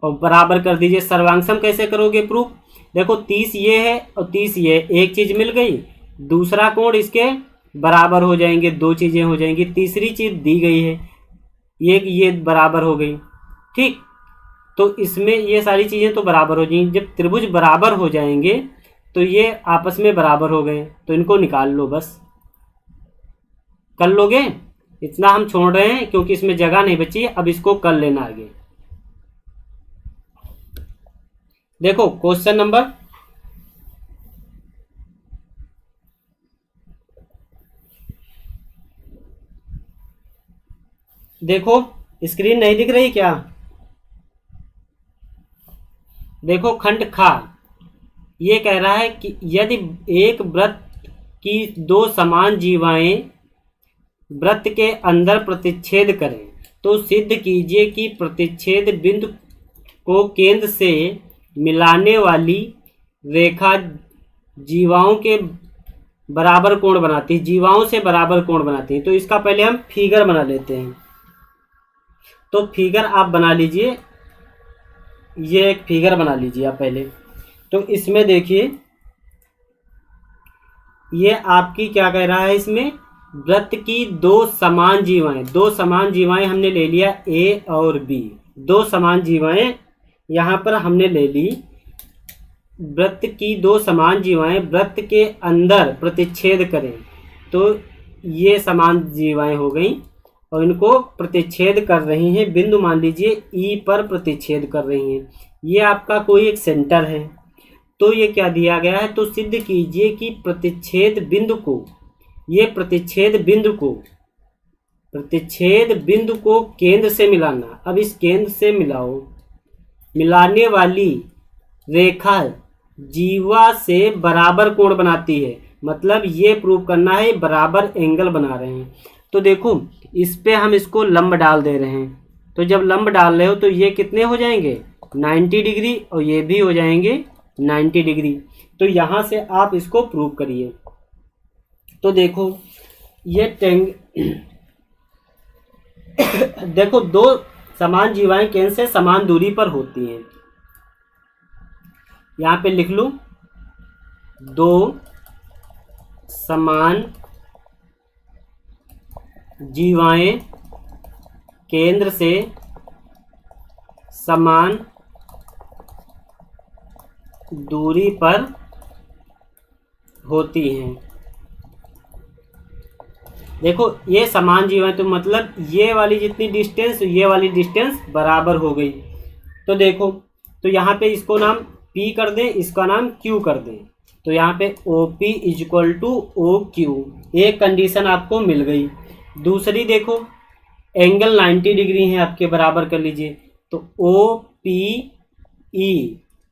और बराबर कर दीजिए। सर्वांगसम कैसे करोगे प्रूफ? देखो, 30 ये है और 30 ये, एक चीज मिल गई, दूसरा कोण इसके बराबर हो जाएंगे, दो चीजें हो जाएंगी, तीसरी चीज दी गई है, ये बराबर हो गई। ठीक, तो इसमें ये सारी चीजें तो बराबर हो जाएंगी। जब त्रिभुज बराबर हो जाएंगे तो ये आपस में बराबर हो गए, तो इनको निकाल लो, बस कर लोगे। इतना हम छोड़ रहे हैं क्योंकि इसमें जगह नहीं बची है, अब इसको कर लेना आगे। देखो, क्वेश्चन नंबर देखो, स्क्रीन नहीं दिख रही क्या? देखो, खंड खा ये कह रहा है कि यदि एक वृत्त की दो समान जीवाएं वृत्त के अंदर प्रतिच्छेद करें तो सिद्ध कीजिए कि प्रतिच्छेद बिंदु को केंद्र से मिलाने वाली रेखा जीवाओं के बराबर कोण बनाती है, जीवाओं से बराबर कोण बनाती है। तो इसका पहले हम फिगर बना लेते हैं। तो फिगर आप बना लीजिए, ये एक फिगर बना लीजिए आप पहले। तो इसमें देखिए ये आपकी क्या कह रहा है, इसमें वृत्त की दो समान जीवाएं हमने ले लिया ए और बी, दो समान जीवाएं यहाँ पर हमने ले ली। वृत्त की दो समान जीवाएं वृत्त के अंदर प्रतिच्छेद करें, तो ये समान जीवाएं हो गई और इनको प्रतिच्छेद कर रही हैं, बिंदु मान लीजिए ई पर प्रतिच्छेद कर रही हैं। ये आपका कोई एक सेंटर है। तो ये क्या दिया गया है, तो सिद्ध कीजिए कि प्रतिच्छेद बिंदु को केंद्र से मिलाना। अब इस केंद्र से मिलाने वाली रेखा जीवा से बराबर कोण बनाती है। मतलब ये प्रूव करना है बराबर एंगल बना रहे हैं। तो देखो इस पे हम इसको लंब डाल दे रहे हैं। तो जब लंब डाल रहे हो तो ये कितने हो जाएंगे 90 डिग्री और ये भी हो जाएंगे 90 डिग्री। तो यहाँ से आप इसको प्रूव करिए। तो देखो ये देखो दो समान जीवाएं केंद्र से समान दूरी पर होती हैं। यहाँ पे लिख लूं, दो समान जीवाएं केंद्र से समान दूरी पर होती हैं। देखो ये समान जीवाएं, तो मतलब ये वाली जितनी डिस्टेंस ये वाली डिस्टेंस बराबर हो गई। तो देखो तो यहाँ पे इसको नाम P कर दें, इसका नाम Q कर दें। तो यहाँ पे OP इक्वल टू OQ, एक कंडीशन आपको मिल गई। दूसरी देखो एंगल 90 डिग्री है आपके, बराबर कर लीजिए। तो OPE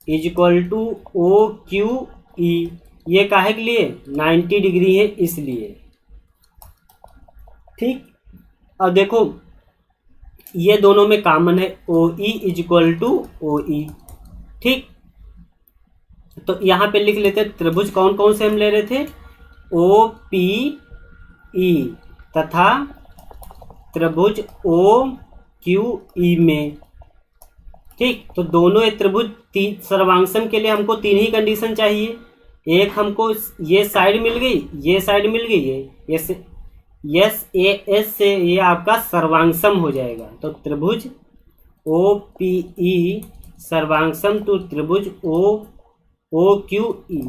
इक्वल टू OQE, ये काहे के लिए 90 डिग्री है इसलिए। ठीक, अब देखो ये दोनों में कॉमन है, OE इक्वल टू OE। ठीक, तो यहाँ पे लिख लेते हैं त्रिभुज कौन कौन से हम ले रहे थे, OPE तथा त्रिभुज OQE में। ठीक, तो दोनों त्रिभुज सर्वांगसम के लिए हमको तीन ही कंडीशन चाहिए। एक हमको ये साइड मिल गई, ये साइड मिल गई, यस एस से ये आपका सर्वांगसम हो जाएगा। तो त्रिभुज OPE सर्वांगसम टू त्रिभुज OQE,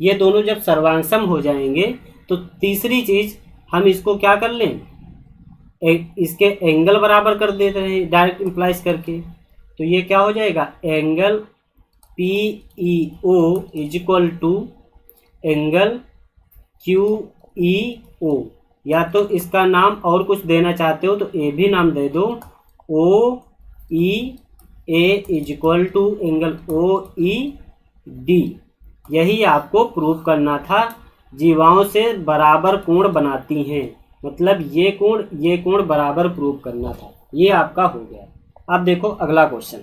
ये दोनों जब सर्वांगसम हो जाएंगे तो तीसरी चीज हम इसको क्या कर लें, इसके एंगल बराबर कर देते हैं डायरेक्ट इम्प्लाइज करके। तो ये क्या हो जाएगा, angle PEO equal to angle QEO। या तो इसका नाम और कुछ देना चाहते हो तो ए भी नाम दे दो, OEA equal to angle OED। यही आपको प्रूव करना था, जीवाओं से बराबर कोण बनाती हैं, मतलब ये कोण बराबर प्रूव करना था। ये आपका हो गया। अब देखो अगला question.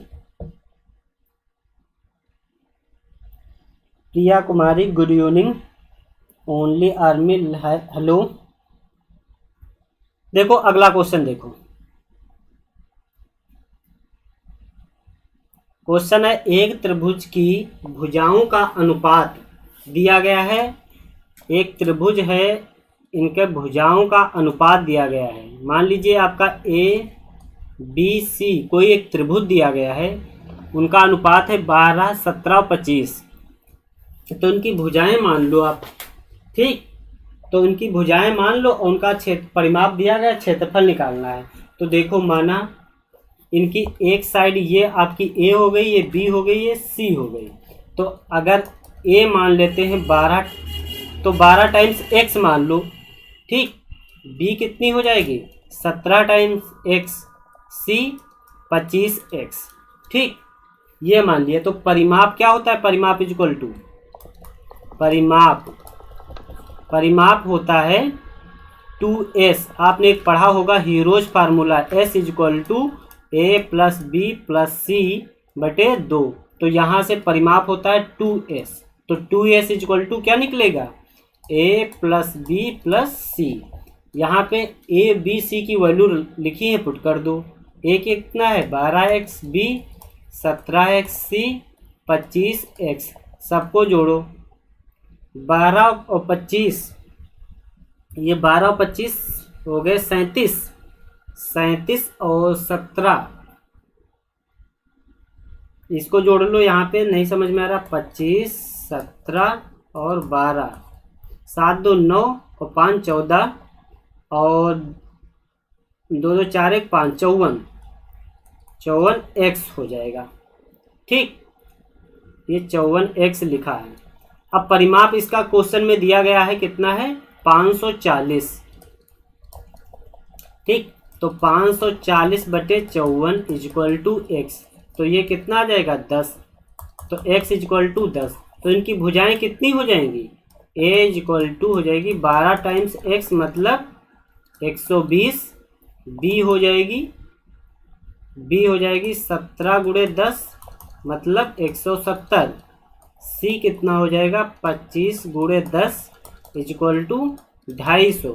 Priya Kumari good evening, only army hello. देखो अगला क्वेश्चन देखो, क्वेश्चन है एक त्रिभुज की भुजाओं का अनुपात दिया गया है। एक त्रिभुज है, इनके भुजाओं का अनुपात दिया गया है। मान लीजिए आपका ABC कोई एक त्रिभुज दिया गया है, उनका अनुपात है 12, 17, 25। तो उनकी भुजाएं मान लो आप। ठीक, तो उनकी भुजाएं मान लो और उनका परिमाप दिया गया, क्षेत्रफल निकालना है। तो देखो माना इनकी एक साइड ये आपकी A हो गई, ये B हो गई, ये C हो गई। तो अगर A मान लेते हैं 12, तो 12 टाइम्स x मान लो। ठीक, B कितनी हो जाएगी 17 टाइम्स x, C 25x। ठीक, ये मान लिया। तो परिमाप क्या होता है, परिमाप इक्वल टू परिमाप होता है 2s। आपने एक पढ़ा होगा Hero's formula, s equal to A plus B plus C बटे 2। तो यहाँ से परिमाप होता है 2s, तो 2s इक्वल टू क्या निकलेगा, a प्लस बी प्लस सी। यहाँ पे a b c की वैल्यू लिखी है, पुट कर दो। a कितना है 12x, b 17x, c 25x, सबको जोड़ो। 12 और 25, ये 12 और 25 हो गए 37, 37 और 17, इसको जोड़ लो। यहाँ पे नहीं समझ में आ रहा, 25, 17 और 12, 7 2 9 और 5 14 और 2 2 4 1 5, 54, 54x हो जाएगा। ठीक, ये 54x लिखा है। अब परिमाप इसका क्वेश्चन में दिया गया है, कितना है 540। ठीक, तो 540 बटे 54 इक्वल टू x, तो ये कितना आ जाएगा 10, तो x इक्वल टू 10। तो इनकी भुजाएं कितनी हो जाएंगी, a इक्वल टू हो जाएगी 12 टाइम्स x मतलब 120, b हो जाएगी 17 गुणे 10 मतलब 170, c कितना हो जाएगा 25 गुणे 10 इक्वल टू 250।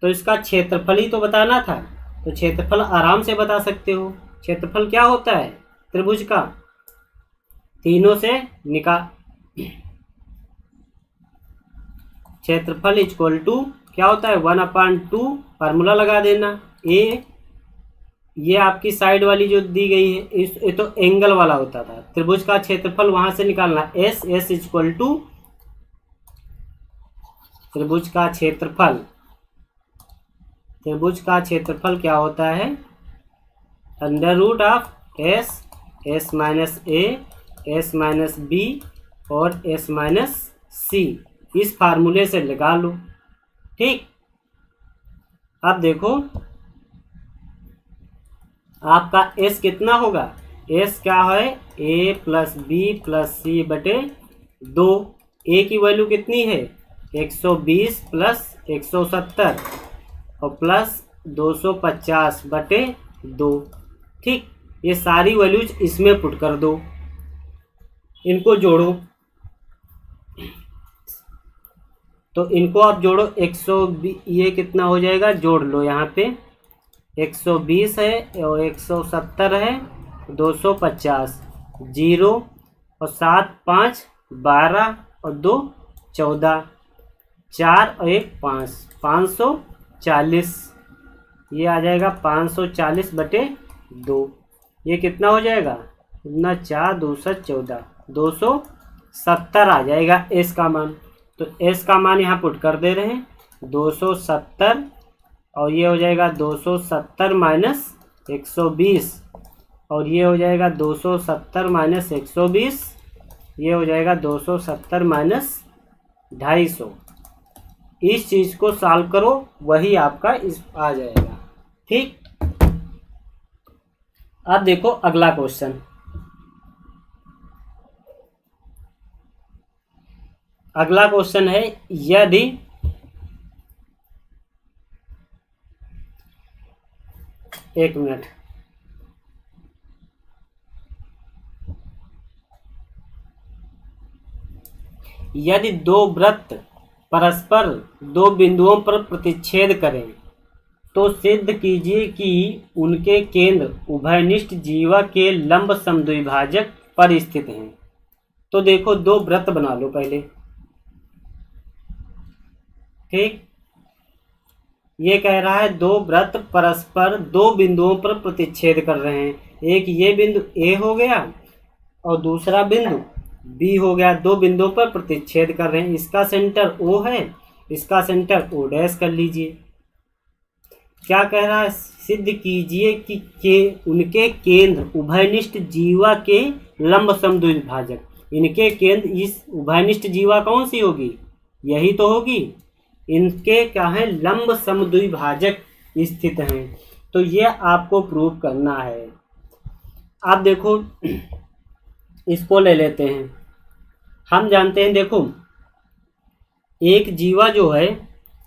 तो इसका क्षेत्रफल ही तो बताना था, तो क्षेत्रफल आराम से बता सकते हो। क्षेत्रफल क्या होता है त्रिभुज का, तीनों से निकाल, क्षेत्रफल इक्वल टू क्या होता है 1/2, फार्मूला लगा देना। ए ये आपकी साइड वाली जो दी गई है, इस ये तो एंगल वाला होता था, त्रिभुज का क्षेत्रफल वहां से निकालना, एस इक्वल टू त्रिभुज का क्षेत्रफल। त्रिभुज का क्षेत्रफल क्या होता है, under root of S minus A, S minus B और एस माइनस सी, इस फार्मूले से लगा लो। ठीक, अब देखो आपका s कितना होगा, s क्या है a प्लस बी प्लस सी बटे 2। a की वैल्यू कितनी है 120 प्लस 170 और प्लस 250 बटे 2। ठीक, ये सारी वैल्यूज इसमें पुट कर दो, इनको जोड़ो। तो इनको आप जोड़ो, 120 ये कितना हो जाएगा, जोड़ लो। यहाँ पे 120 है और 170 है, 250, 0 और 7 5 12 और 2 14, 4 और 1 5, 540, ये आ जाएगा 540 बटे 2। ये कितना हो जाएगा, कितना 4 2 14, 270 आ जाएगा एस का मान। तो एस का मान यहाँ पुट कर दे रहे हैं 270, और ये हो जाएगा 270 माइनस 120, और ये हो जाएगा 270 माइनस 120, ये हो जाएगा 270 माइनस 250। इस चीज़ को सॉल्व करो, वही आपका इस आ जाएगा। ठीक, अब देखो अगला क्वेश्चन। अगला क्वेश्चन है, यदि एक मिनट, यदि दो वृत्त परस्पर दो बिंदुओं पर प्रतिच्छेद करें तो सिद्ध कीजिए कि उनके केंद्र उभयनिष्ठ जीवा के लंब समद्विभाजक पर स्थित हैं। तो देखो दो वृत्त बना लो पहले। ठीक, ये कह रहा है दो वृत्त परस्पर दो बिंदुओं पर प्रतिच्छेद कर रहे हैं। एक ये बिंदु ए हो गया और दूसरा बिंदु बी हो गया, दो बिंदुओं पर प्रतिच्छेद कर रहे हैं। इसका सेंटर ओ है, इसका सेंटर ओ डैश कर लीजिए। क्या कह रहा है, सिद्ध कीजिए कि उनके केंद्र उभयनिष्ठ जीवा के लंब समद्विभाजक। इनके केंद्र, इस उभयनिष्ठ जीवा कौन सी होगी, यही तो होगी, इनके क्या है लंब समद्विभाजक स्थित हैं। तो ये आपको प्रूव करना है। आप देखो इसको ले लेते हैं, हम जानते हैं, देखो एक जीवा जो है,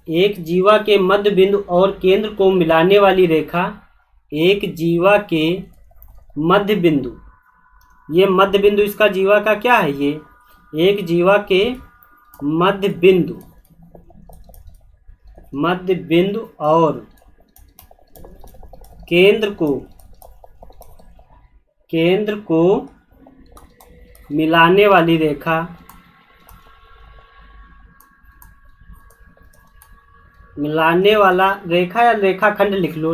एक जीवा के मध्य बिंदु और केंद्र को मिलाने वाली रेखा, एक जीवा के मध्य बिंदु ये मध्य बिंदु इसका जीवा का क्या है, ये एक जीवा के मध्य बिंदु और केंद्र को मिलाने वाली रेखा या रेखाखंड लिख लो,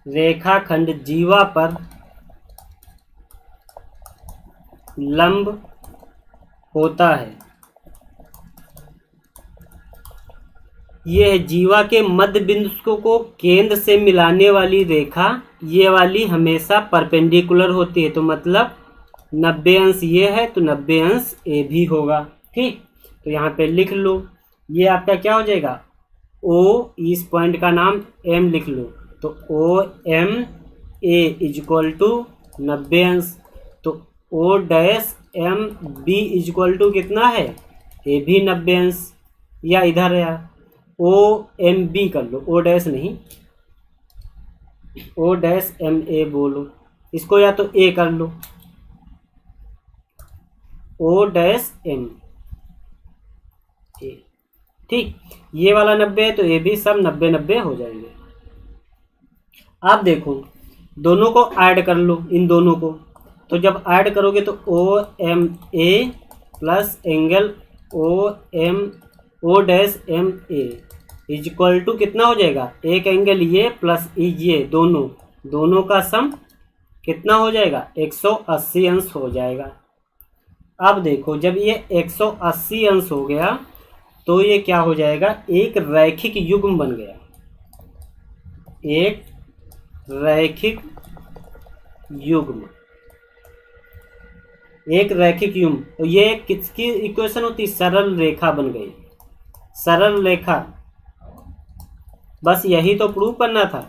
रेखाखंड जीवा पर लंब होता है। ये है जीवा के मध्य बिंदु को केंद्र से मिलाने वाली रेखा, ये वाली हमेशा परपेंडिकुलर होती है, तो मतलब 90 अंश ये है तो 90 अंश ए भी होगा। ठीक, तो यहाँ पे लिख लो, ये आपका क्या हो जाएगा, ओ, इस पॉइंट का नाम एम लिख लो, तो O M A is equal to 90 अंश, तो O dash M B is equal to कितना है, ए भी 90 अंश, या इधर है ओ एम बी कर लो, ओ डैश नहीं, ओ डैश एम ए बोलो, इसको या तो ए कर लो, ओ डैश एम ए। ठीक, ये वाला 90 है तो ये भी सब 90-90 हो जाएंगे। अब देखो दोनों को ऐड कर लो, इन दोनों को, तो जब ऐड करोगे तो O M A plus angle O dash M A is equal to कितना हो जाएगा, एक एंगल ये प्लस ये दोनों का सम कितना हो जाएगा, 180 अंश हो जाएगा। अब देखो जब ये 180 अंश हो गया तो ये क्या हो जाएगा, एक रैखिक युग्म बन गया, एक रैखिक युग्म। तो ये किसकी इक्वेशन होती, सरल रेखा बन गई, सरल रेखा। बस यही तो प्रूव करना था।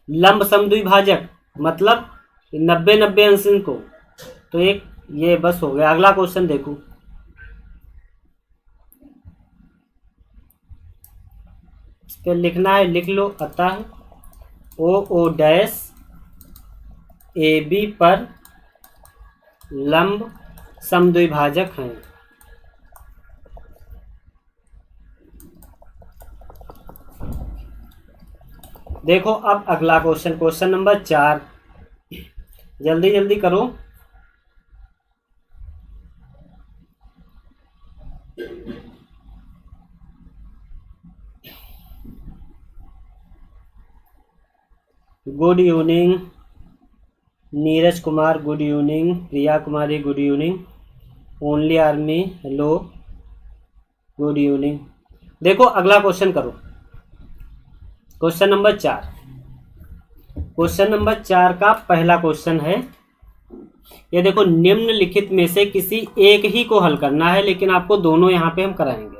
लंब समद्विभाजक मतलब 90-90 अंश को, तो एक ये बस हो गया। अगला क्वेश्चन देखो, इस पे लिखना है, लिख लो। अतः ओ डैश ए बी पर लंब समद्विभाजक हैं। देखो अब अगला क्वेश्चन नंबर 4, जल्दी जल्दी करो। Good evening Neeraj Kumar, good evening Priya Kumari, good evening only army, hello good evening. देखो अगला क्वेश्चन करो, क्वेश्चन नंबर 4। क्वेश्चन नंबर 4 का पहला क्वेश्चन है, ये देखो निम्नलिखित में से किसी एक ही को हल करना है, लेकिन आपको दोनों यहाँ पे हम कराएंगे।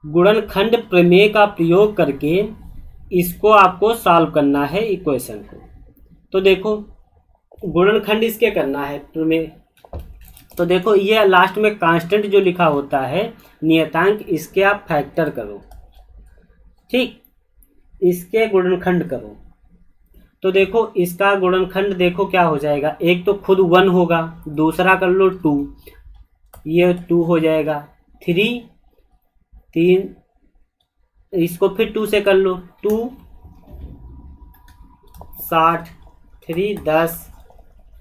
गुणनखंड प्रमेय का प्रयोग करके इसको आपको सॉल्व करना है इक्वेशन को। तो देखो गुणनखंड इसके करना है प्रमेय, तो देखो ये लास्ट में कांस्टेंट जो लिखा होता है नियतांक, इसके आप फैक्टर करो। ठीक, इसके गुणनखंड करो, तो देखो इसका गुणनखंड देखो क्या हो जाएगा, एक तो खुद 1 होगा, दूसरा कर लो 2, ये 2 हो जाएगा, 3 इसको फिर 2 से कर लो, 2 60, 3 10,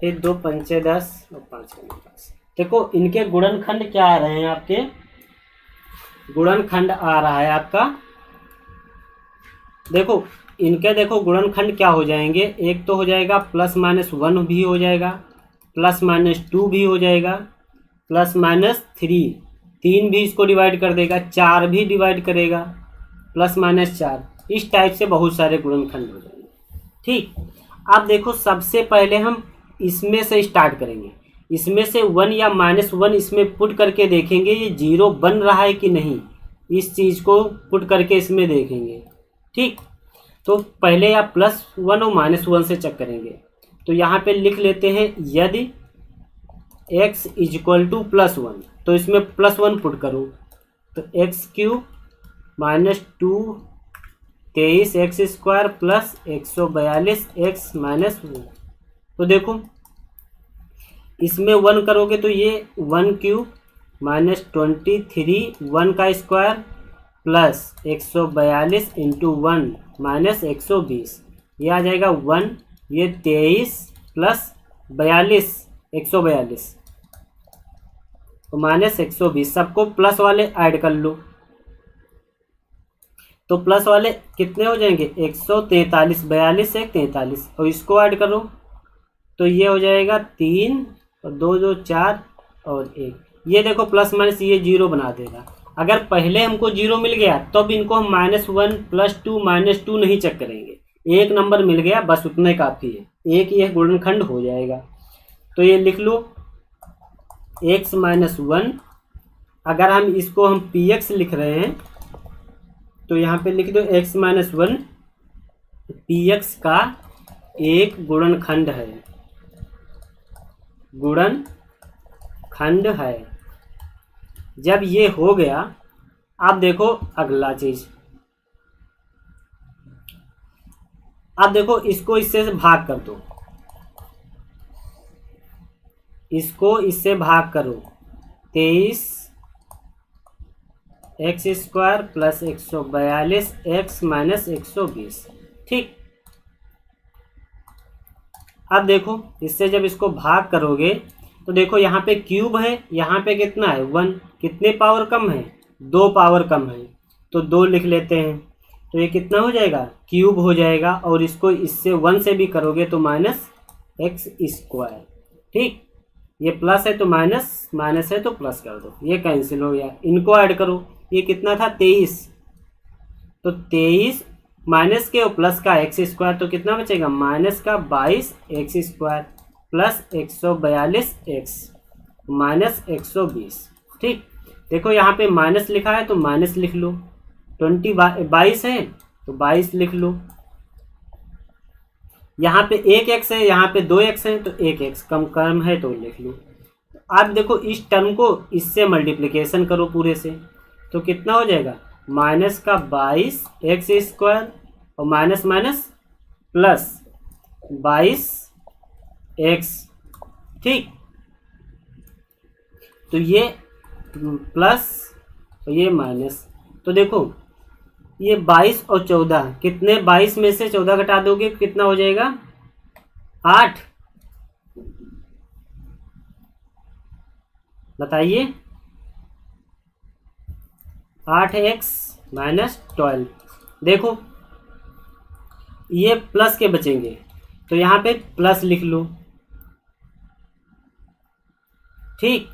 फिर 2 पंचे 10 और 5 10। देखो इनके गुणनखंड क्या आ रहे हैं, आपके गुणनखंड आ रहा है आपका, देखो इनके देखो गुणनखंड क्या हो जाएंगे, एक तो हो जाएगा +-1 भी हो जाएगा, +-2 भी हो जाएगा, +-3, 3 भी इसको डिवाइड कर देगा, 4 भी डिवाइड करेगा, +-4, इस टाइप से बहुत सारे गुणनखंड हो जाएंगे। ठीक, अब देखो सबसे पहले हम इसमें से स्टार्ट करेंगे, इसमें से 1 या -1 इसमें पुट करके देखेंगे ये 0 बन रहा है कि नहीं, इस चीज़ को पुट करके इसमें देखेंगे। ठीक, तो पहले या +1 और -1 से चेक करेंगे, तो यहाँ पे लिख लेते हैं यदि x = +1, तो इसमें +1 पुट करो, तो x³ - 2 23x² plus 142x minus 1। तो देखो इसमें 1 करोगे तो ये 1 क्यूब माइनस 23 1 का स्क्वायर प्लस 142 इंटू 1 माइनस 120, ये आ जाएगा 1, ये 23 प्लस 42 142 तो माइनस 120। सबको प्लस वाले ऐड कर लो तो प्लस वाले कितने हो जाएंगे 143, 42 से 43 और इसको ऐड करो तो ये हो जाएगा 3 और 2 2 4 और 1। ये देखो प्लस माइनस ये 0 बना देगा। अगर पहले हमको 0 मिल गया तो अब इनको हम -1 +2 -2 नहीं चेक करेंगे, एक नंबर मिल गया बस उतने काफ़ी है, एक ये गुणनखंड हो जाएगा। तो ये लिख लो x - 1। अगर हम इसको हम px लिख रहे हैं तो यहाँ पे लिख दो x - 1 px का एक गुणनखंड है, गुणनखंड है। जब ये हो गया अब देखो अगला चीज, अब देखो इसको इससे भाग कर दो, इसको इससे भाग करो 23x² प्लस 142x माइनस 120। ठीक, अब देखो इससे जब इसको भाग करोगे तो देखो यहाँ पे क्यूब है, यहाँ पे कितना है 1, कितने पावर कम है 2 पावर कम है तो 2 लिख लेते हैं। तो ये कितना हो जाएगा क्यूब हो जाएगा, और इसको इससे 1 से भी करोगे तो -x²। ठीक, ये प्लस है तो माइनस, माइनस है तो प्लस कर दो, ये कैंसिल हो गया। इनको ऐड करो, ये कितना था 23, तो 23 माइनस के और प्लस का x² तो कितना बचेगा माइनस का 22x² प्लस 142x माइनस 120। ठीक, देखो यहाँ पे माइनस लिखा है तो माइनस लिख लो, 22 है तो 22 लिख लो, यहाँ पे 1x है, यहाँ पे 2x है तो 1x कम कम है तो लिख लो। अब देखो इस टर्म को इससे मल्टीप्लिकेशन करो पूरे से, तो कितना हो जाएगा माइनस का 22x² और माइनस माइनस प्लस 22x। ठीक, तो ये प्लस और ये माइनस, तो देखो ये 22 और 14 कितने, 22 में से 14 घटा दोगे कितना हो जाएगा 8। बताइए 8x माइनस 12। देखो ये प्लस के बचेंगे तो यहाँ पे प्लस लिख लो। ठीक,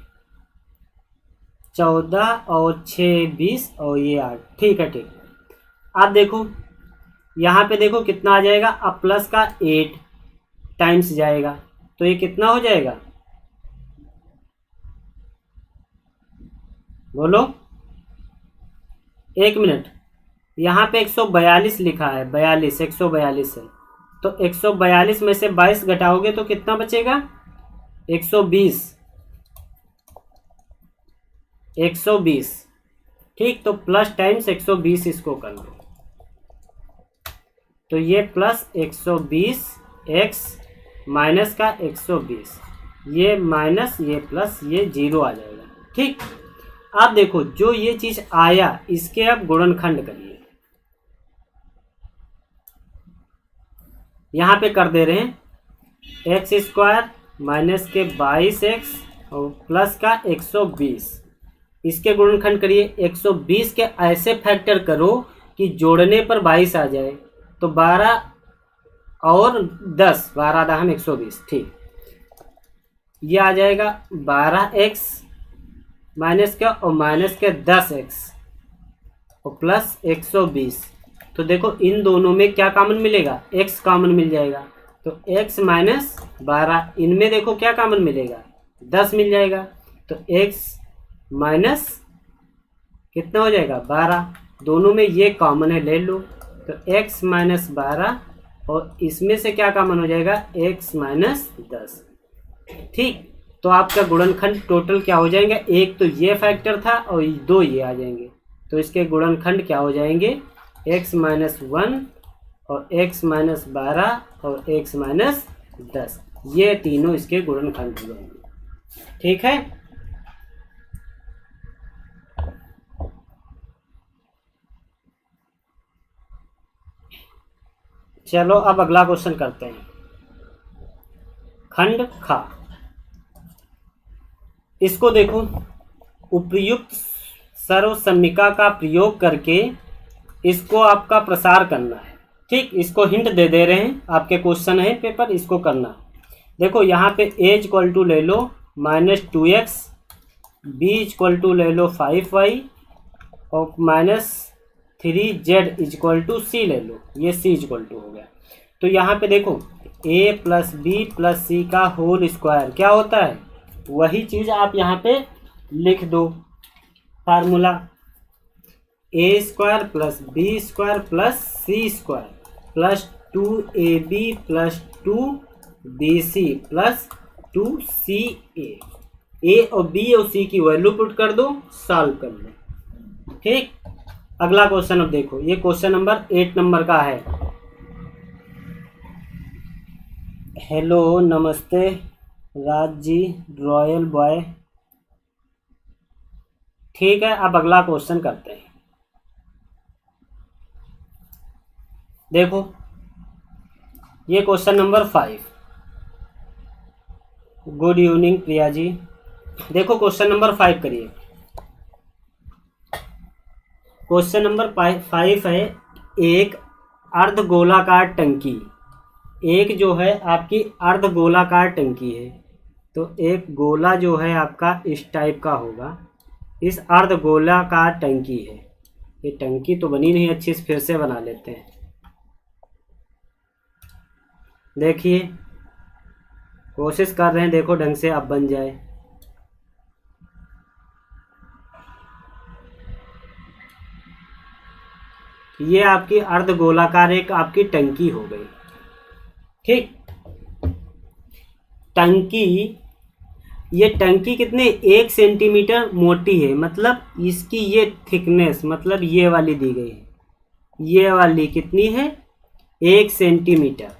14 और 6 20 और ये 8। ठीक है, ठीक। अब देखो यहाँ पे देखो कितना आ जाएगा, अब प्लस का 8 टाइम्स जाएगा तो ये कितना हो जाएगा बोलो, 1 मिनट। यहाँ पे 142 लिखा है, 42 142 है तो 142 में से 22 घटाओगे तो कितना बचेगा 120, 120। ठीक, तो प्लस टाइम्स 120 इसको कर लो, तो ये प्लस 120x माइनस का 120, ये माइनस ये प्लस ये 0 आ जाएगा। ठीक, अब देखो जो ये चीज आया इसके अब गुणनखंड करिए, यहाँ पे कर दे रहे हैं x² माइनस के 22x और प्लस का 120, इसके गुणनखंड करिए। 120 के ऐसे फैक्टर करो कि जोड़ने पर 22 आ जाए, तो 12 और 10, 12 दहम 120। ठीक, ये आ जाएगा 12x माइनस का और माइनस के 10x और प्लस 120। तो देखो इन दोनों में क्या कॉमन मिलेगा, x कॉमन मिल जाएगा, तो x माइनस 12, इनमें देखो क्या कॉमन मिलेगा 10 मिल जाएगा, तो x माइनस कितना हो जाएगा 12, दोनों में ये कॉमन है ले लो, तो x माइनस 12 और इसमें से क्या कॉमन हो जाएगा x माइनस 10। ठीक, तो आपका गुणनखंड टोटल क्या हो जाएंगे, एक तो ये फैक्टर था और 2 ये आ जाएंगे, तो इसके गुणनखंड क्या हो जाएंगे x माइनस 1 और x माइनस 12 और x माइनस 10, ये तीनों इसके गुणनखंड हो जाएंगे। ठीक है, चलो अब अगला क्वेश्चन करते हैं। खंड खा, इसको देखो, उपर्युक्त सर्वसम्मिका का प्रयोग करके इसको आपका प्रसार करना है। ठीक, इसको हिंट दे रहे हैं, आपके क्वेश्चन है पेपर, इसको करना। देखो यहाँ पे a इक्वल टू ले लो -2x, b इक्वल टू ले लो 5y और -3z इक्वल टू c ले लो, ये c इक्वल टू हो गया। तो यहाँ पे देखो a प्लस बी प्लस सी का होल स्क्वायर क्या होता है, वही चीज़ आप यहाँ पे लिख दो, formula a square plus B square plus C square plus 2ab plus 2bc plus 2ca। A और बी और सी की वैल्यू पुट कर दो, सॉल्व कर लो। ठीक, अगला क्वेश्चन अब देखो, ये क्वेश्चन नंबर 8 नंबर का है। हेलो नमस्ते राज जी, रॉयल बॉय। ठीक है, अब अगला क्वेश्चन करते हैं। देखो ये question number 5। Good evening Priya ji. देखो क्वेश्चन नंबर 5 करिए। क्वेश्चन नंबर 5 है, एक अर्धगोलाकार टंकी, एक जो है आपकी अर्धगोलाकार टंकी है, तो एक गोला जो है आपका इस टाइप का होगा, इस अर्धगोलाकार टंकी है। ये टंकी तो बनी नहीं अच्छी से, फिर से बना लेते हैं। देखिए कोशिश कर रहे हैं, देखो ढंग से अब बन जाए। ये आपकी अर्धगोलाकार एक आपकी टंकी हो गई। ठीक, टंकी, ये टंकी कितने 1 सेंटीमीटर मोटी है, मतलब इसकी ये थिकनेस, मतलब ये वाली दी गई है, ये वाली कितनी है 1 सेंटीमीटर।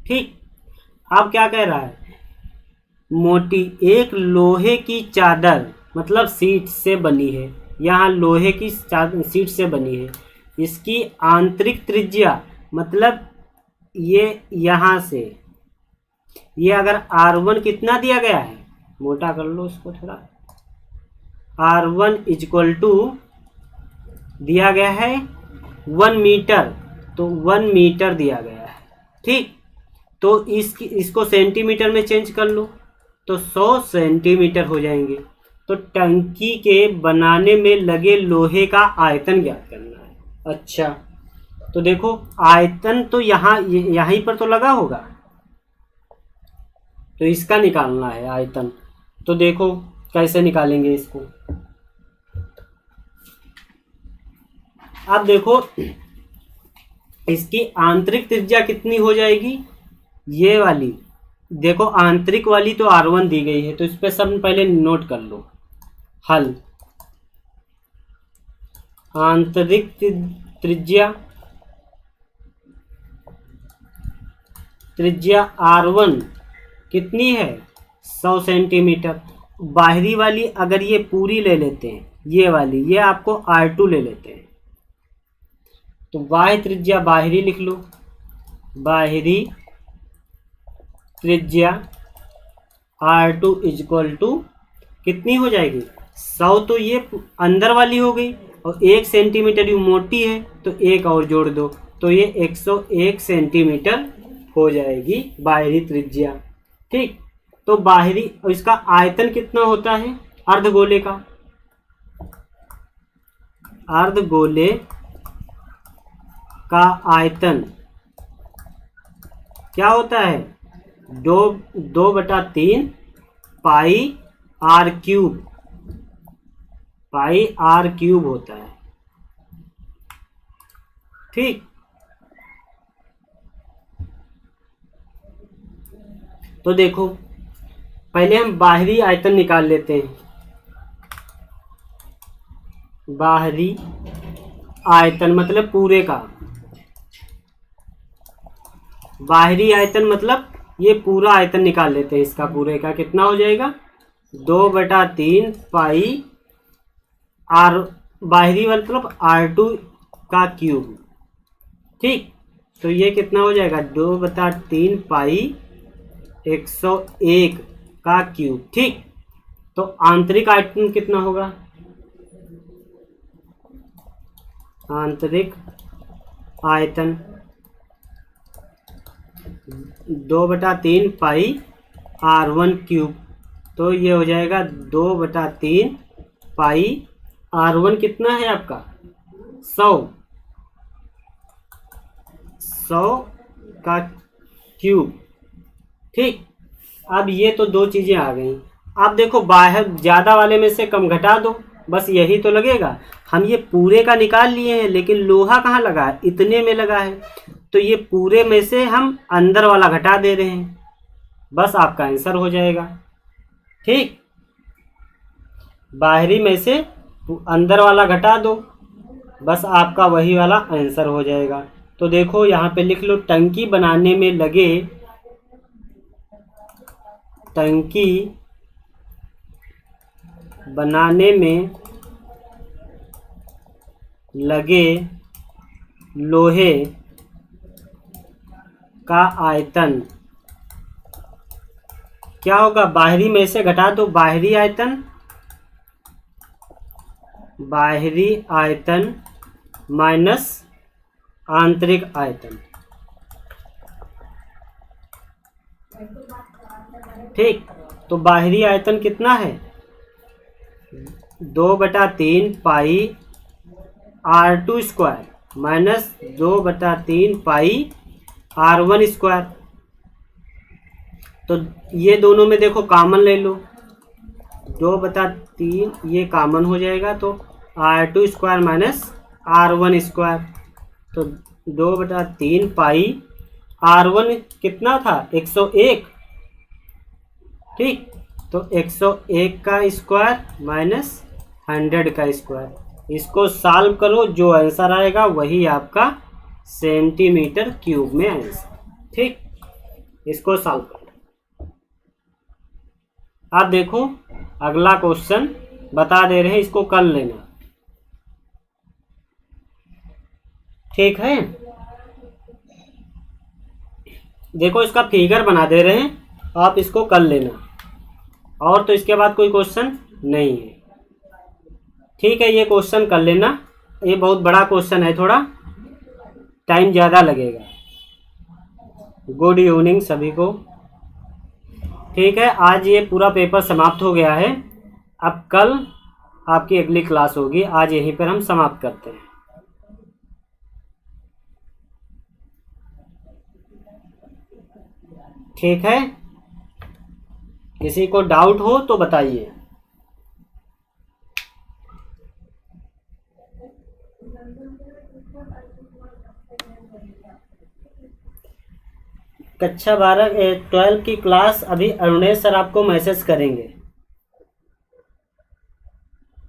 ठीक, अब क्या कह रहा है, मोटी एक लोहे की चादर, मतलब सीट से बनी है, यहाँ लोहे की सीट से बनी है, इसकी आंतरिक त्रिज्या, मतलब ये यहाँ से, ये अगर R1 कितना दिया गया है, मोटा कर लो इसको थोड़ा, R1 इक्वल टू दिया गया है 1 मीटर, तो 1 मीटर दिया गया है। ठीक, तो इसको सेंटीमीटर में चेंज कर लो तो 100 सेंटीमीटर हो जाएंगे। तो टंकी के बनाने में लगे लोहे का आयतन ज्ञात करना है। अच्छा, तो देखो आयतन तो यहीं पर तो लगा होगा, तो इसका निकालना है आयतन। तो देखो कैसे निकालेंगे इसको। अब देखो इसकी आंतरिक त्रिज्या कितनी हो जाएगी, ये वाली, देखो आंतरिक वाली तो R1 दी गई है, तो इस पे सब पहले नोट कर लो। हल, आंतरिक त्रिज्या R1 कितनी है 100 सेंटीमीटर। बाहरी वाली अगर ये पूरी ले लेते हैं, ये वाली, ये आपको R2 ले लेते हैं, तो बाह्य त्रिज्या बाहरी लिख लो, बाहरी त्रिज्या R2 इक्वल टू कितनी हो जाएगी 100, तो ये अंदर वाली हो गई, और 1 सेंटीमीटर ये मोटी है, तो एक और जोड़ दो, तो ये 101 सेंटीमीटर हो जाएगी बाहरी त्रिज्या। ठीक, तो बाहरी, और इसका आयतन कितना होता है अर्धगोले का, अर्धगोले का आयतन क्या होता है 2/3 पाई R क्यूब, पाई R क्यूब होता है। ठीक, तो देखो पहले हम बाहरी आयतन निकाल लेते हैं। बाहरी आयतन मतलब पूरे का, बाहरी आयतन मतलब ये पूरा आयतन निकाल लेते हैं इसका, पूरे का कितना हो जाएगा 2/3 पाई आर, बाहरी मतलब R2 का क्यूब। ठीक, तो ये कितना हो जाएगा 2/3 पाई 101 का क्यूब। ठीक, तो आंतरिक आयतन कितना होगा, आंतरिक आयतन 2/3 पाई R1 क्यूब, तो ये हो जाएगा 2/3 पाई R1 कितना है आपका 100 का क्यूब। ठीक, अब ये तो दो चीजें आ गई। अब देखो बाहर ज्यादा वाले में से कम घटा दो, बस यही तो लगेगा। हम ये पूरे का निकाल लिए हैं, लेकिन लोहा कहाँ लगा है, इतने में लगा है, तो ये पूरे में से हम अंदर वाला घटा दे रहे हैं, बस आपका आंसर हो जाएगा। ठीक, बाहरी में से अंदर वाला घटा दो, बस आपका वही वाला आंसर हो जाएगा। तो देखो यहाँ पे लिख लो, टंकी बनाने में लगे, टंकी बनाने में लगे लोहे का आयतन क्या होगा, बाहरी में से घटा दो, बाहरी आयतन, बाहरी आयतन माइनस आंतरिक आयतन। ठीक, तो बाहरी आयतन कितना है 2/3 पाई R2 स्क्वायर माइनस 2/3 पाई R1 स्क्वायर। तो ये दोनों में देखो कॉमन ले लो, 2/3 ये कॉमन हो जाएगा, तो R2 square minus R1 square, तो 2/3 पाई R1 कितना था 101। ठीक, तो 101 का स्क्वायर माइनस 100 का स्क्वायर, इसको सॉल्व करो, जो आंसर आएगा वही आपका सेंटीमीटर क्यूब में आंसर। ठीक, इसको सॉल्व करो। आप देखो अगला क्वेश्चन बता दे रहे हैं, इसको कर लेना। ठीक है, देखो इसका फिगर बना दे रहे हैं, आप इसको कर लेना, और तो इसके बाद कोई क्वेश्चन नहीं है। ठीक है, ये क्वेश्चन कर लेना, ये बहुत बड़ा क्वेश्चन है, थोड़ा टाइम ज़्यादा लगेगा। गुड इवनिंग सभी को। ठीक है, आज ये पूरा पेपर समाप्त हो गया है, अब कल आपकी अगली क्लास होगी, आज यहीं पर हम समाप्त करते हैं। ठीक है, किसी को डाउट हो तो बताइए। कक्षा 12 12 की क्लास अभी अरुणेश सर आपको मैसेज करेंगे।